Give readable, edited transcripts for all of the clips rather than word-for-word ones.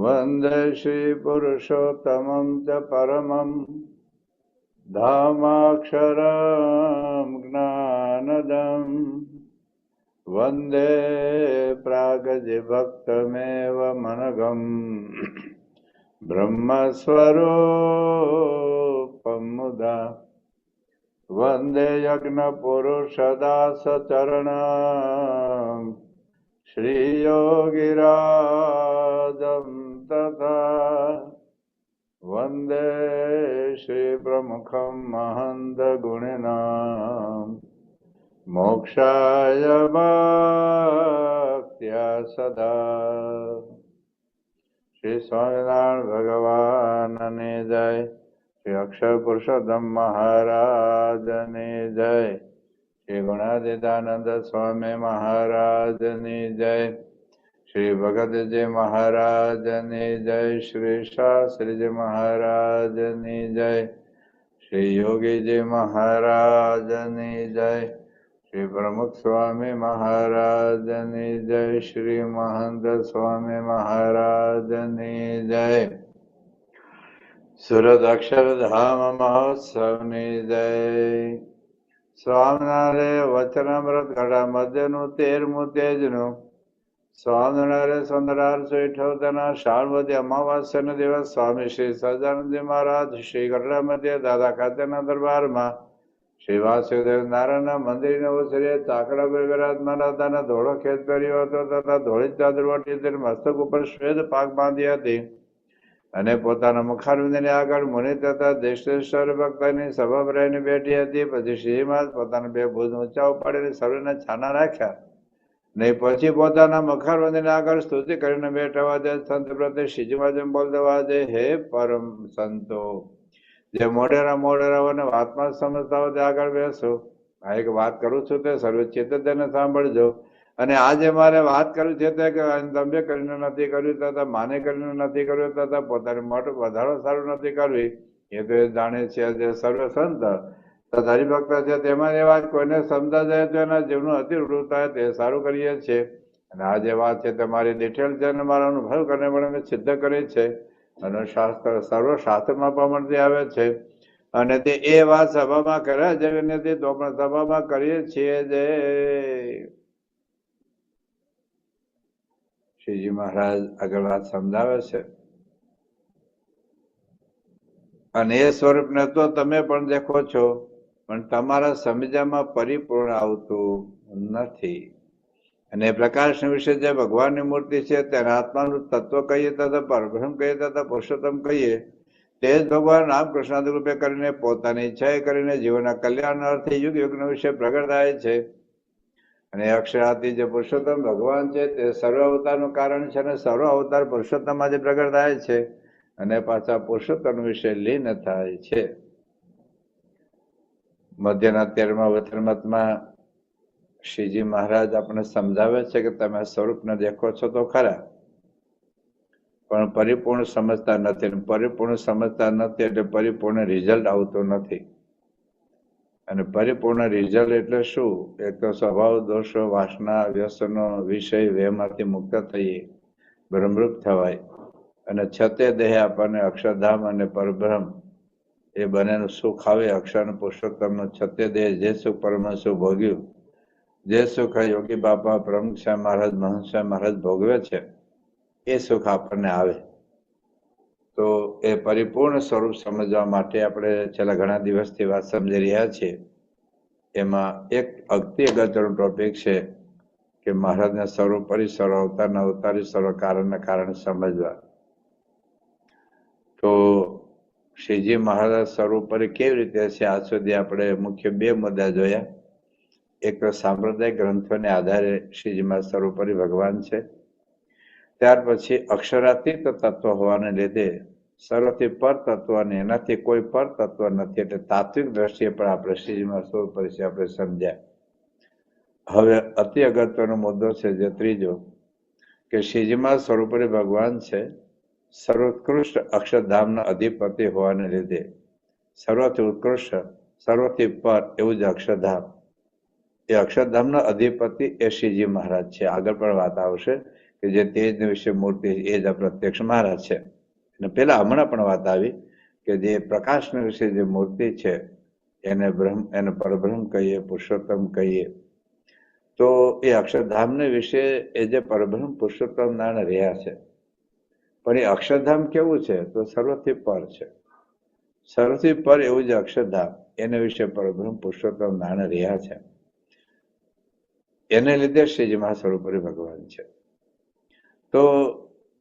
વંદે શ્રી પુરુષોત્તમં ચ પરમં ધામાક્ષરં જ્ઞાનદં વંદે પ્રાગજભક્તમેવ મનઘં બ્રહ્મસ્વરૂપં મુદા વંદે યજ્ઞપુરુષદાસચરણં શ્રીયોગિરાજં તથા વંદે શ્રી પ્રમુખં મહંત ગુણિનાં મોક્ષાય ભક્ત્યા સદા. શ્રી સ્વામિનારાયણ ભગવાનની જય. શ્રી અક્ષર પુરુષોત્તમ મહારાજની જય. શ્રી ગુણાતીતાનંદ સ્વામી મહારાજની જય. શ્રી ભગતજી મહારાજની જય. શ્રી શાસ્ત્રીજી મહારાજની જય. શ્રી યોગીજી મહારાજની જય. શ્રી પ્રમુખ સ્વામી મહારાજની જય. શ્રી મહંત સ્વામી મહારાજની જય. સુરત અક્ષરધામ મહોત્સવની જય. સ્વામિનારાયણ વચનામૃત ઘડા મધ્યનું 13મું તેજનું સ્વામિનારાયણ સંદરારસો 78 શાળવતી અમાવાસ્યાના દિવસ સ્વામી શ્રી સહજાનંદજી મહારાજ શ્રી ગઢડા મધ્ય દાદા ખાતેના દરબારમાં શ્રી વાસુદેવ નારાયણના મંદિરના ઓસરીએ ચાકડા વિરાજમાન હતા અને ધોળો ખેત કર્યો હતો તથા ધોળી ચાદર વટી મસ્તક ઉપર શ્વેત પાક બાંધી હતી અને પોતાના મુખારવિંદની આગળ મુનિ તથા દેશેશ્વર ભક્તની સભા રહીને બેઠી હતી. પછી શ્રીમાં પોતાના 2 ભુજ ઊંચા ઉપાડીને સર્વને છાના રાખ્યા ને પછી પોતાના મુખારવિંદની આગળ સ્તુતિ કરીને બેઠા દે. સંત પ્રત્યે શ્રીજીમાં જેમ બોલ દેવા દે, હે પરમ સંતો, જે મોડેરાઓને વાતમાં સમજતા હોય તે આગળ બેસો. આ એક વાત કરું છું તે સર્વે ચિત્ત તેને સાંભળજો. અને આજે મારે વાત કરવી છે તે તમે કરીને નથી કર્યું તથા માને કરીને નથી કર્યું તથા પોતાની મોટું વધારો સારું નથી કરવી એ તો એ જાણે છે. જે સર્વ સંત તથા હરિભક્ત છે તેમાં એ વાત કોઈને સમજા જાય તો એના જીવનું અતિવૃત થાય તે સારું કરીએ છીએ. અને આ જે વાત છે તે મારી ડિટેલ છે અને મારા અનુભવ કરીને પણ સિદ્ધ કરી છે અને શાસ્ત્ર સર્વ શાસ્ત્રમાં પણ મળતી આવે છે. અને તે એ વાત સભામાં કર્યા જેવી નથી તો પણ સભામાં કરીએ છીએ. જે શ્રીજી મહારાજ આગળ વાત સમજાવે છે અને એ સ્વરૂપને તો તમે પણ દેખો છો પણ તમારા સમજામાં પરિપૂર્ણ આવતું નથી. અને પ્રકાશ વિશે જે ભગવાનની મૂર્તિ છે તેના આત્માનું તત્વ કહીએ તથા પરબ્રહ્મ કહીએ તથા પુરુષોત્તમ કહીએ તે જ ભગવાન રામકૃષ્ણ રૂપે કરીને પોતાની ઈચ્છાએ કરીને જીવનના કલ્યાણ અર્થે યુગ યુગનો વિષય પ્રગટ થાય છે. અને અક્ષરાથી જે પુરુષોત્તમ ભગવાન છે તે સર્વ અવતારનું કારણ છે અને સર્વ અવતાર પુરુષોત્તમમાં જે પ્રગટ થાય છે અને પાછા પુરુષોત્તમ વિશે લીન થાય છે. મધ્યના 13મા વચનામૃતમાં શ્રીજી મહારાજ આપણને સમજાવે છે કે તમે સ્વરૂપને દેખો છો તો ખરા પણ પરિપૂર્ણ સમજતા નથી. પરિપૂર્ણ સમજતા નથી એટલે પરિપૂર્ણ રિઝલ્ટ આવતું નથી. અને પરિપૂર્ણ રિઝલ્ટ એટલે શું? એક તો સ્વભાવ દોષો વાસના વ્યસનો વિષય વેમાંથી મુક્ત થઈએ બ્રહ્મરૂપ થવાય અને છતે દેહ આપણને અક્ષરધામ અને પરબ્રહ્મ એ બંનેનું સુખ આવે. અક્ષર અને પુરુષોત્તમનું છતે દેહ જે સુખ પરમહંસો ભોગ્યું, જે સુખ યોગી બાપા પ્રમુખ સ્વામી મહારાજ મહંત સ્વામી મહારાજ ભોગવે છે એ સુખ આપણને આવે. તો એ પરિપૂર્ણ સ્વરૂપ સમજવા માટે આપણે છેલ્લા ઘણા દિવસથી વાત સમજી રહ્યા છીએ. એમાં એક અતિ અગત્યનું ટોપિક છે કે મહારાજના સ્વરૂપ પરિસર અવતારના અવતારી સર્વ કારણને કારણે સમજવા. તો શ્રીજી મહારાજ સ્વરૂપ પર કેવી રીતે છે આજ સુધી આપણે મુખ્ય 2 મુદ્દા જોયા. એક તો સાંપ્રદાયિક ગ્રંથોને આધારે શ્રીજી મહારાજ સર્વોપરી ભગવાન છે. ત્યાર પછી અક્ષરાતીત તત્વ હોવાને લીધે સર્વથી પર તત્વ અને એનાથી કોઈ પર તત્વ નથી એટલે તાત્વિક દ્રષ્ટિએ પણ આપણે શ્રીજી મહારાજ સર્વોપરી આપણે સમજ્યા. હવે અતિ અગત્યનો મુદ્દો છે જે ત્રીજો કે શ્રીજી મહારાજ સર્વોપરી ભગવાન છે. સર્વોત્કૃષ્ટ અક્ષરધામના અધિપતિ હોવાને લીધે સર્વથી ઉત્કૃષ્ટ સર્વથી પર એવું જ અક્ષરધામ. એ અક્ષરધામના અધિપતિ એ શ્રીજી મહારાજ છે. આગળ પણ વાત આવશે કે જે તેજ વિશે મૂર્તિ એ જ અપ્રત્યક્ષ મહારાજ છે. અને પેલા હમણાં પણ વાત આવી કે જે પ્રકાશને વિશે જે મૂર્તિ છે એને એને પરબ્રહ્મ કહીએ, પુરુષોત્તમ કહીએ. તો એ અક્ષરધામને વિશે એ જે પરબ્રહ્મ પુરુષોત્તમ નારાયણ રહ્યા છે, પણ એ અક્ષરધામ કેવું છે તો સર્વથી પર છે. સર્વથી પર એવું જે અક્ષરધામ એને વિશે પરબ્રહ્મ પુરુષોત્તમ નારાયણ રહ્યા છે. એને લીધે શ્રીજી મહાસ્વરૂપરી ભગવાન છે. તો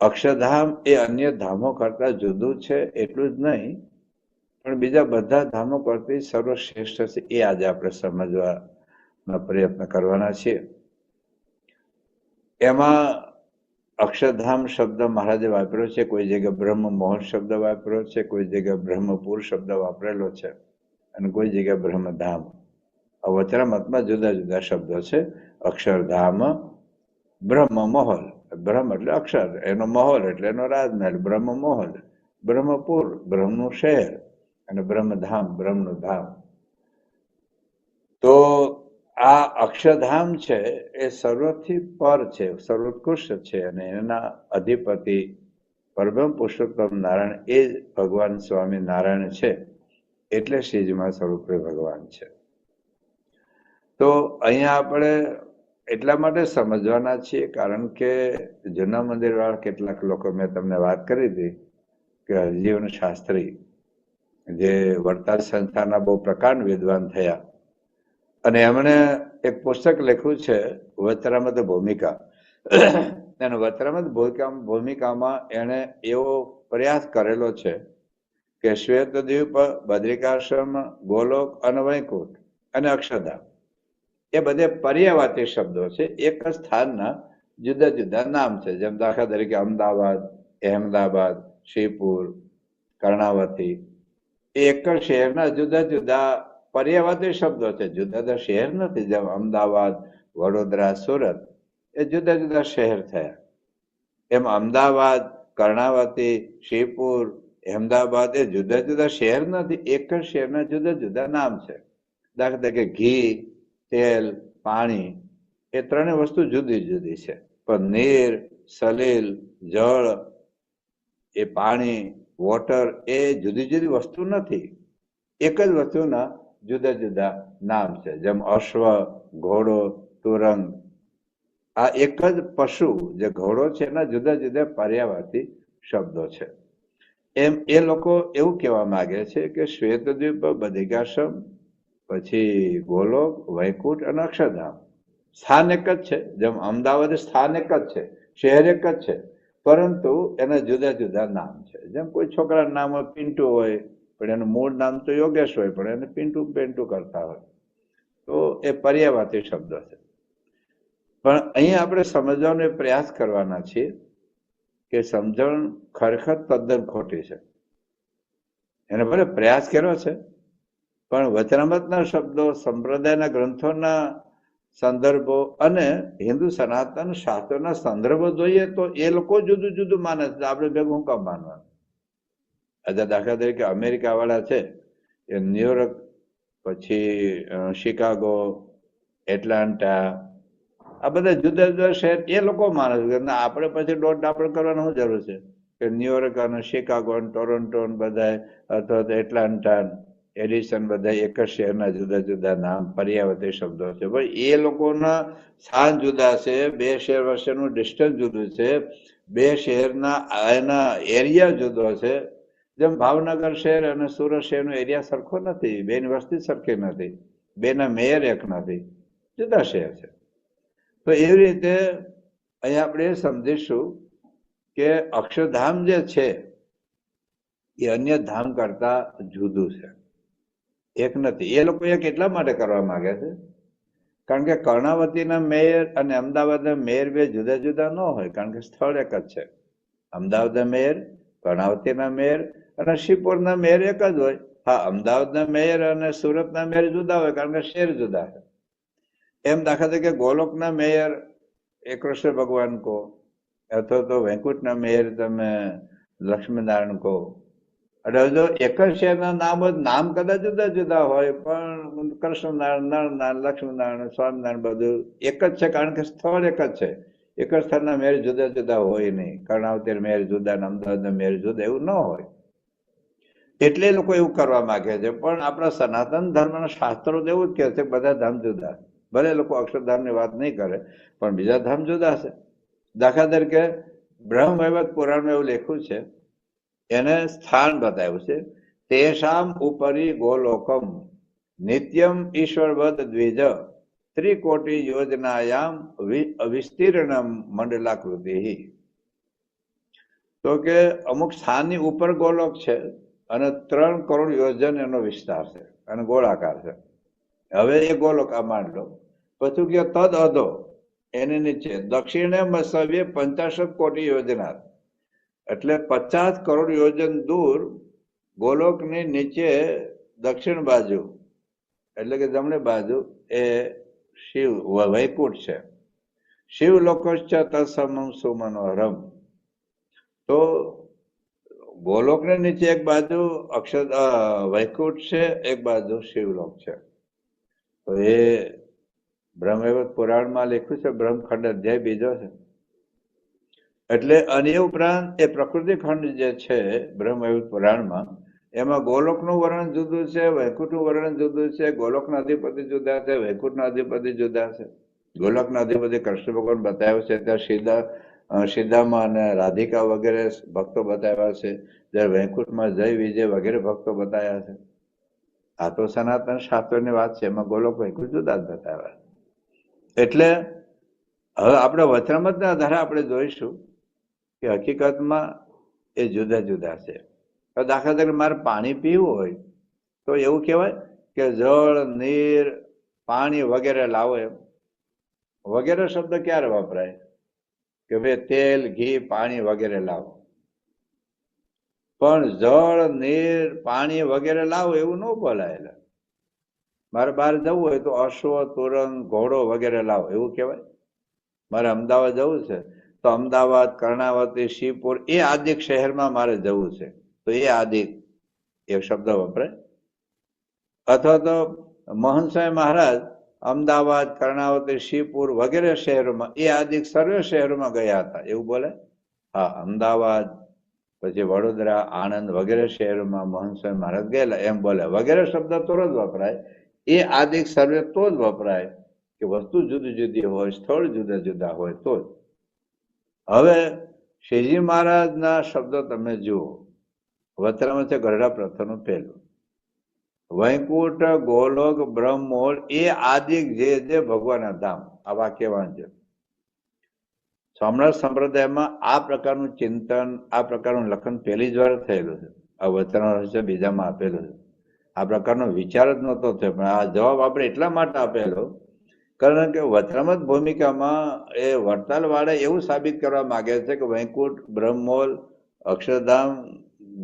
અક્ષરધામ એ અન્ય ધામો કરતા જુદું છે એટલું જ નહીં, પણ બીજા બધા ધામો કરતી સર્વશ્રેષ્ઠ છે. એ આજે આપણે સમજવાનો પ્રયત્ન કરવાના છીએ. એમાં અક્ષરધામ શબ્દ મહારાજે વાપર્યો છે, કોઈ જગ્યાએ બ્રહ્મ મોહન શબ્દ વાપર્યો છે, કોઈ જગ્યાએ બ્રહ્મપુર શબ્દ વાપરેલો છે, અને કોઈ જગ્યાએ બ્રહ્મધામ. વચરામતમાં જુદા જુદા શબ્દો છે. અક્ષરધામ, બ્રહ્મ મહોલ, બ્રહ્મ એટલે અક્ષર, એનો મહોલ એટલે એનો રાજમહેલ, બ્રહ્મ મહોલ, બ્રહ્મપુર બ્રહ્મનું શહેર, અને બ્રહ્મધામ બ્રહ્મનું ધામ. તો આ અક્ષરધામ છે એ સર્વથી પર છે, સર્વોત્કૃષ્ટ છે, અને એના અધિપતિ પરબ્રહ્મ પુરુષોત્તમ નારાયણ એ જ ભગવાન સ્વામી નારાયણ છે. એટલે શ્રીજીમાં સ્વરૂપે ભગવાન છે. તો અહીંયા આપણે એટલા માટે સમજવાના છીએ કારણ કે જૂના મંદિર વાળા કેટલાક લોકો, મેં તમને વાત કરી હતી કે હરજીવન શાસ્ત્રી જે વડતાલ સંસ્થાના બહુ પ્રકાંડ વિદ્વાન થયા, અને એમણે એક પુસ્તક લખ્યું છે વચરામૃત ભૂમિકા. અને વચરામૃત ભૂમિકામાં એણે એવો પ્રયાસ કરેલો છે કે શ્વેતદ્વીપ, બદ્રિકાશ્રમ, ગોલોક અને વૈકુંઠ અને અક્ષરધામ એ બધે પર્યાયવાચી શબ્દો છે. એક જ સ્થાનના જુદા જુદા નામ છે. જેમ દાખલા તરીકે અમદાવાદ, અહેમદાબાદ, શ્રીપુર, કર્ણાવતી એ એક જ શહેરના જુદા જુદા પર્યાયવાચી શબ્દો છે, જુદા જુદા શહેર નથી. જેમ અમદાવાદ, વડોદરા, સુરત એ જુદા જુદા શહેર થયા, એમ અમદાવાદ, કર્ણાવતી, શ્રીપુર, અહેમદાબાદ એ જુદા જુદા શહેર નથી, એક જ શહેરના જુદા જુદા નામ છે. દાખલા તરીકે ઘી, તેલ, પાણી એ ત્રણેય વસ્તુ જુદી જુદી છે, પણ નીર, સલીલ, જળ એ પાણી, વોટર એ જુદી જુદી વસ્તુ નથી, એક જ વસ્તુના જુદા જુદા નામ છે. જેમ અશ્વ, ઘોડો, તુરંગ આ એક જ પશુ જે ઘોડો છે એના જુદા જુદા પર્યાયવાચી શબ્દો છે. એમ એ લોકો એવું કહેવા માંગે છે કે શ્વેતદ્વીપ, બદ્રિકાશ્રમ, પછી ગોલોક, વૈકુંઠ અને અક્ષરધામ સ્થાન એક જ છે. જેમ અમદાવાદ સ્થાન એક જ છે, શહેર એક જ છે, પરંતુ એના જુદા જુદા નામ છે. જેમ કોઈ છોકરાનું નામ હોય પિન્ટુ હોય, પણ એનું મૂળ નામ તો યોગેશ હોય, પણ એને પિન્ટુ પેન્ટુ કરતા હોય. તો એ પર્યાયવાચી શબ્દો છે. પણ અહીંયા આપણે સમજવાનો પ્રયાસ કરવાના છીએ કે સમજણ ખરેખર તદ્દન ખોટી છે. એને ભલે પ્રયાસ કર્યો છે, પણ વચનામૃતના શબ્દો, સંપ્રદાયના ગ્રંથોના સંદર્ભો અને હિન્દુ સનાતન શાસ્ત્રોના સંદર્ભો જોઈએ તો એ લોકો જુદું જુદું માને છે. આપણે ભેગું હું કામ માનવાનું? આજે દાખલા તરીકે અમેરિકા વાળા છે એ ન્યુયોર્ક, પછી શિકાગો, એટલાન્ટા આ બધા જુદા જુદા શહેર એ લોકો માને છે. આપણે પછી દોઢ ડાપણ કરવાની શું જરૂર છે કે ન્યુયોર્ક અને શિકાગો, ટોરોન્ટો બધા અથવા તો એટલાન્ટા, એડિસન બધા એક જ શહેરના જુદા જુદા નામ પર્યાયવાચી શબ્દો છે. ભાઈ એ લોકોના સ્થાન જુદા છે, બે શહેર વચ્ચેનું ડિસ્ટન્સ જુદું છે, બે શહેરના એના એરિયા જુદો છે. જેમ ભાવનગર શહેર અને સુરત શહેરનો એરિયા સરખો નથી, બેની વસ્તી સરખી નથી, બેના મેયર એક નથી, જુદા શહેર છે. તો એવી રીતે અહીંયા આપણે સમજીશું કે અક્ષરધામ જે છે એ અન્ય ધામ કરતા જુદું છે, એક નથી. એ લોકો એક એટલા માટે કરવા માંગે છે કારણ કે કર્ણાવતીના મેયર અને અમદાવાદના મેયર બે જુદા જુદા ન હોય, કારણ કે સ્થળ એક જ છે. અમદાવાદના મેયર, કર્ણાવતીના મેયર અને શ્રીપુરના મેયર એક જ હોય. હા, અમદાવાદના મેયર અને સુરતના મેયર જુદા હોય કારણ કે શહેર જુદા છે. એમ દાખલા તરીકે ગોલોકના મેયર એ કૃષ્ણ ભગવાન કહો, અથવા તો વૈકુંઠના મેયર તમે લક્ષ્મીનારાયણ કહો. એટલે જો એક જ શહેરના નામ કદાચ જુદા જુદા હોય, પણ કૃષ્ણનારાયણ, નરનારાયણ, લક્ષ્મીનારાયણ, સ્વામિનારાયણ બધું એક જ છે કારણ કે સ્થળ એક જ છે. એક જ સ્થાનના મેર જુદા જુદા હોય નહીં. કર્ણાવતીર મેર જુદા, અમદાવાદના મેર જુદા, એવું ન હોય. એટલે લોકો એવું કરવા માંગે છે. પણ આપણા સનાતન ધર્મના શાસ્ત્રો તો એવું જ કહે છે બધા ધામ જુદા. ભલે લોકો અક્ષરધામની વાત નહીં કરે, પણ બીજા ધામ જુદા છે. દાખલા તરીકે બ્રહ્મ વૈવર્ત પુરાણમાં એવું લખ્યું છે, એને સ્થાન બતાવ્યું છે. તેષામ ઉપરી ગોલોકમ નિત્યમ ઈશ્વરવદ દ્વિજ ત્રિકોટી યોજનાયામ વિસ્તીર્ણમ મંડલાકૃતિ. તો કે અમુક સ્થાનની ઉપર ગોલોક છે અને 3 કરોડ યોજન એનો વિસ્તાર છે અને ગોળાકાર છે. હવે એ ગોલોક આ માંડ લો. પછી કે તદ અધો એની નીચે દક્ષિણે મસવ્ય 50 કોટી યોજના, એટલે 50 કરોડ યોજન દૂર ગોલોકની નીચે દક્ષિણ બાજુ એટલે કે જમણી બાજુ એ શિવ વૈકુંઠ છે. શિવ લોકોશ્ચ તત્સમમ સુમનોહરમ. તો ગોલોકની નીચે એક બાજુ વૈકુંઠ છે, એક બાજુ શિવલોક છે. તો એ બ્રહ્મવૈવર્ત પુરાણમાં લખ્યું છે, બ્રહ્મખંડ અધ્યાય 2 છે. એટલે અને ઉપરાંત એ પ્રકૃતિ ખંડ જે છે બ્રહ્મવૈવર્ત પુરાણમાં, એમાં ગોલોકનું વર્ણન જુદું છે, વૈકુંઠનું વર્ણન જુદું છે. ગોલોકના અધિપતિ જુદા છે, વૈકુંઠના અધિપતિ જુદા છે. ગોલોકના અધિપતિ કૃષ્ણ ભગવાન બતાવ્યો છે, ત્યાં સીધામાં અને રાધિકા વગેરે ભક્તો બતાવ્યા છે, જ્યારે વૈકુંઠમાં જય વિજય વગેરે ભક્તો બતાવ્યા છે. આ તો સનાતન શાસ્ત્રોની વાત છે, એમાં ગોલોક વૈકુંઠ જુદા જ બતાવ્યા. એટલે હવે આપણે વચનામૃતના આધારે આપણે જોઈશું કે હકીકતમાં એ જુદા જુદા છે. દાખલા તરીકે મારે પાણી પીવું હોય તો એવું કહેવાય કે જળ, નીર, પાણી વગેરે લાવો. એમ વગેરે શબ્દ ક્યારે વપરાય? કે ભાઈ તેલ, ઘી, પાણી વગેરે લાવો. પણ જળ, નીર, પાણી વગેરે લાવો એવું ન બોલાયેલા. મારે બહાર જવું હોય તો અશ્વ, તુરંગ, ઘોડો વગેરે લાવો એવું કહેવાય. મારે અમદાવાદ જવું છે તો અમદાવાદ, કર્ણાવતી, શિવપુર એ આદિક શહેરમાં મારે જવું છે તો એ આદિક એક શબ્દ વપરાય. અથવા તો મહંત સ્વામી મહારાજ અમદાવાદ, કર્ણાવતી, શિવપુર વગેરે શહેરોમાં એ આદિક સર્વે શહેરોમાં ગયા હતા એવું બોલે. હા, અમદાવાદ પછી વડોદરા, આણંદ વગેરે શહેરોમાં મહંત સ્વામી મહારાજ ગયેલા એમ બોલે. વગેરે શબ્દ તો જ વપરાય. એ આદિક સર્વે તો જ વપરાય કે વસ્તુ જુદી જુદી હોય, સ્થળ જુદા જુદા હોય તો જ. હવે શ્રીજી મહારાજના શબ્દો તમે જુઓ. વચનામૃત છે ગરડા પ્રથમનું પહેલું. વૈકુંઠ, ગોલોક, બ્રહ્મોલ એ આદિક જે ભગવાનના ધામ. આ વાક્ય વાંચો. સોમનાથ સંપ્રદાયમાં આ પ્રકારનું ચિંતન, આ પ્રકારનું લખન પહેલી જ વાર થયેલું છે. આ વચનામૃત બીજામાં આપેલું છે. આ પ્રકારનો વિચાર જ નહોતો થયો, પણ આ જવાબ આપણે એટલા માટે આપેલો કારણ કે વચનામૃત ભૂમિકામાં એ વડતાલ વાળા એવું સાબિત કરવા માંગે છે કે વૈકુંઠ, બ્રહ્મોલ, અક્ષરધામ,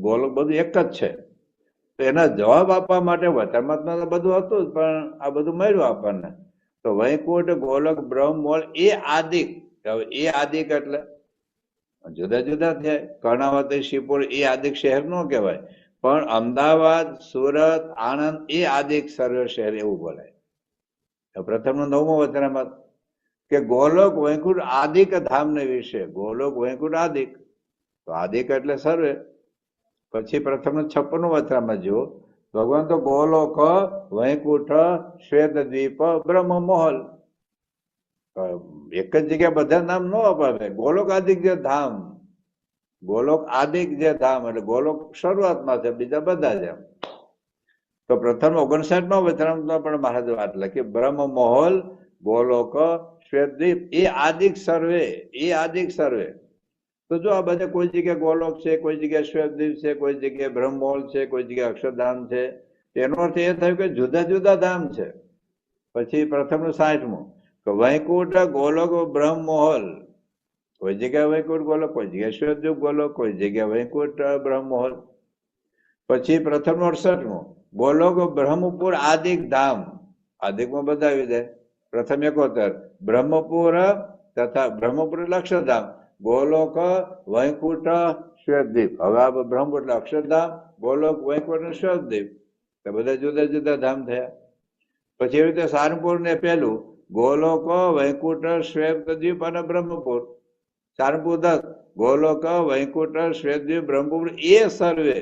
ગોલોક બધું એક જ છે. તો એના જવાબ આપવા માટે વચનામૃતમાં તો બધું હતું જ, પણ આ બધું મળ્યું આપણને. તો વૈકુંઠ, ગોલોક, બ્રહ્મોલ એ આદિક. એ આદિક એટલે જુદા જુદા થયા. કર્ણાવતી, શિવપુર એ આદિક શહેર ન કહેવાય, પણ અમદાવાદ, સુરત, આણંદ એ આદિક સર્વે શહેર એવું બોલાય. પ્રથમ 9મો વચનામૃત કે ગોલોક વૈકુંઠ આદિક ધામને વિશે. ગોલોક વૈકુંઠ આદિક, તો આદિક એટલે સર્વે. પછી પ્રથમ 56મું વચનામૃત જુઓ. ભગવાન તો ગોલોક, વૈકુંઠ, શ્વેતદ્વીપ, બ્રહ્મમહોલ એક જ જગ્યા બધા નામ ન અપાવે. ગોલોક આદિક જે ધામ, ગોલોક આદિક જે ધામ એટલે ગોલોક શરૂઆતમાં છે, બીજા બધા જ. એમ તો પ્રથમ 59મા વચનામૃતમાં પણ મહારાજ વાત લખી બ્રહ્મમહોલ, ગોલોક, શ્વેતદ્વીપ એ આદિક સર્વે. એ આદિક સર્વે. તો જો આ બધે કોઈ જગ્યાએ ગોલોક છે, કોઈ જગ્યાએ શ્વેતદ્વીપ છે, કોઈ જગ્યાએ બ્રહ્મમહોલ છે, કોઈ જગ્યાએ અક્ષરધામ છે. તેનો અર્થ એ થયો કે જુદા જુદા ધામ છે. પછી પ્રથમનું 60મું કે વૈકુંઠ, ગોલોક, બ્રહ્મમહોલ. કોઈ જગ્યાએ વૈકુંઠ ગોલોક, કોઈ જગ્યાએ શ્વેતદ્વીપ ગોલોક, કોઈ જગ્યાએ વૈકુંઠ બ્રહ્મમહોલ. પછી પ્રથમ 68મું ગોલોક, બ્રહ્મપુર આદિક ધામ. આદિકમાં બતાવી દે. પ્રથમ 71 બ્રહ્મપુર તથા બ્રહ્મપુર એટલે અક્ષરધામ, ગોલોક, વૈકુંઠ, શ્વેતદ્વીપ. હવે આ બ્રહ્મપુર એટલે અક્ષરધામ, ગોલોક, વૈકુંઠ અને શ્વેતદ્વીપ. તો બધા જુદા જુદા ધામ થયા. પછી એવી રીતે સારંગપુર ને પેલું ગોલોક, વૈકુંઠ, શ્વેતદ્વીપ અને બ્રહ્મપુર. સારંગપુર 10. ગોલોક, વૈકુંઠ, શ્વેતદ્વીપ, બ્રહ્મપુર એ સર્વે.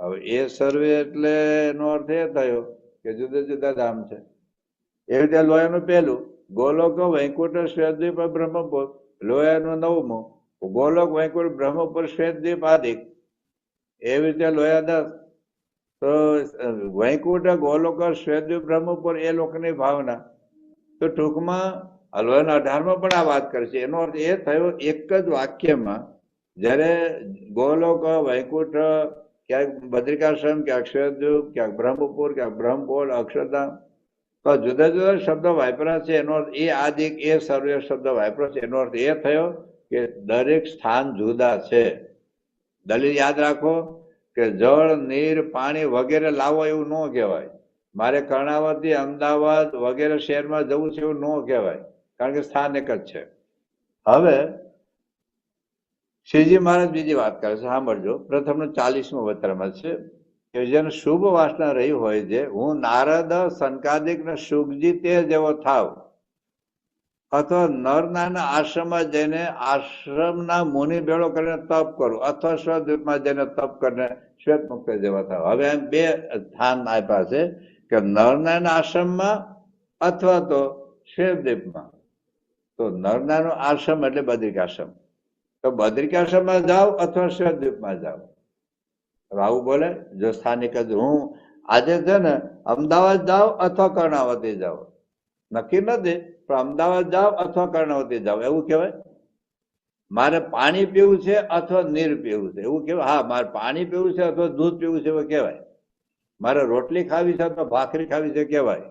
હવે એ સર્વે એટલે એનો અર્થ એ થયો કે જુદા જુદા ધામ છે. એ રીતે લોયાનું પહેલું ગોલોક, વૈકુંઠ, શ્વેતદ્વીપ, બ્રહ્મપુર. લોયાનું 9મું ગોલોક, વૈકુંઠ, બ્રહ્મપુર, શ્વેતદ્વીપ આદિ. એવી રીતે લોયા 10. તો વૈકુંઠ, ગોલોક, શ્વેતદ્વીપ, બ્રહ્મપુર એ લોકની ભાવના. તો ટૂંકમાં લોયાના 18માં પણ આ વાત કરશે. એનો અર્થ એ થયો એક જ વાક્યમાં જ્યારે ગોલોક, વૈકુંઠ, ક્યાંક બદ્રિકાશ્રમ, ક્યાંક શ્વેતદ્વીપ, ક્યાંક બ્રહ્મપુર, ક્યાંક બ્રહ્મપોળ, અક્ષરધામ, તો જુદા જુદા શબ્દ વાપર્યા છે. એનો અર્થ એ આદિક એ સર્વે શબ્દ વાપર્યો છે. એનો અર્થ એ થયો કે દરેક સ્થાન જુદા છે. દલીલ યાદ રાખો કે જળ, નીર, પાણી વગેરે લાવો એવું ન કહેવાય. મારે કર્ણાવતી, અમદાવાદ વગેરે શહેરમાં જવું છે એવું ન કહેવાય, કારણ કે સ્થાન એક જ છે. હવે શ્રીજી મહારાજ બીજી વાત કરે છે, સાંભળજો. પ્રથમનો 40મો વચનમાં છે કે જેને શુભ વાસના રહી હોય છે, હું નારદ, સનકાદિક ને શુકજી તે જેવો થાવ, અથવા નરનાના આશ્રમમાં જઈને આશ્રમના મુનિ ભેળો કરીને તપ કરું, અથવા શ્વેતદ્વીપમાં જઈને તપ કરીને શ્વેત મુક્ત જેવા થાવ. હવે એમ બે સ્થાન આપ્યા છે કે નરનાના આશ્રમમાં અથવા તો શ્વેતદ્વીપમાં. તો નરનાનો આશ્રમ એટલે બદ્રિકાશ્રમ. તો બદ્રિકાશ્રમમાં જાઓ અથવા શ્વેતદ્વીપમાં જાઓ. આવું બોલે જો સ્થાનિક જ. હું આજે છે ને અમદાવાદ જાઓ અથવા કર્ણાવતી જાઓ, નક્કી નથી, પણ અમદાવાદ જાઓ અથવા કર્ણાવતી જાઓ એવું કહેવાય. મારે પાણી પીવું છે અથવા નીર પીવું છે એવું કહેવાય. હા, મારે પાણી પીવું છે અથવા દૂધ પીવું છે એવું કહેવાય. મારે રોટલી ખાવી છે અથવા ભાખરી ખાવી છે કહેવાય.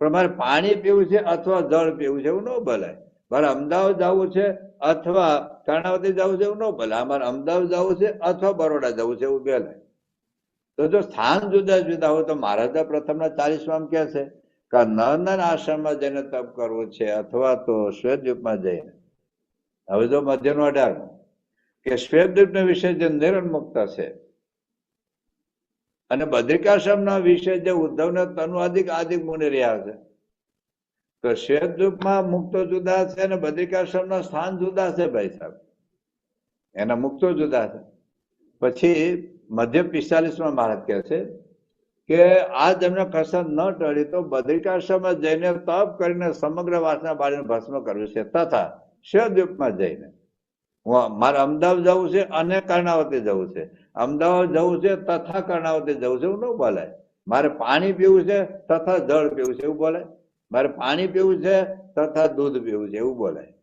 પણ મારે પાણી પીવું છે અથવા જળ પીવું છે એવું ન બોલાય. મારે અમદાવાદ જવું છે અથવા કર્ણાવતી જવું છે એવું ન બોલાય. મારે અમદાવાદ જવું છે અથવા બરોડા જવું છે એવું બોલાય. તો જો સ્થાન જુદા જુદા હોય તો મહારાજા પ્રથમના 40માં કહે છે કે નરનાર આશ્રમમાં જઈને તપ કરવું છે અથવા તો શ્વેતદ્વીપમાં જઈને. હવે જો મધ્યનો 18 કે શ્વેતદ્વીપના વિશે જે નિરન્મુક્ત છે અને બદ્રિકાશ્રમના વિશે જે ઉદ્ધવને તનુ આદિક મુનિ રહ્યા છે. તો શ્વેતદ્વીપમાં મુક્તો જુદા છે અને બદ્રિકાશ્રમના સ્થાન જુદા છે ભાઈ સાહેબ, એના મુક્તો જુદા છે. પછી મધ્ય 45માં મહારાજ કહે છે કે આ જેમને કસર ન ટળી તો બદ્રિકાશ્રમમાં જઈને તપ કરીને સમગ્ર વાસના બાળીને ભસ્મ કરવું છે, તથા શ્વેતદ્વીપમાં જઈને. મારે અમદાવાદ જવું છે અને કર્ણાવતી જવું છે, અમદાવાદ જવું છે તથા કર્ણાવતી જવું છે એવું ન બોલાય. મારે પાણી પીવું છે તથા જળ પીવું છે એવું બોલાય. મારે પાણી પીવું છે તથા દૂધ પીવું છે એવું બોલાય.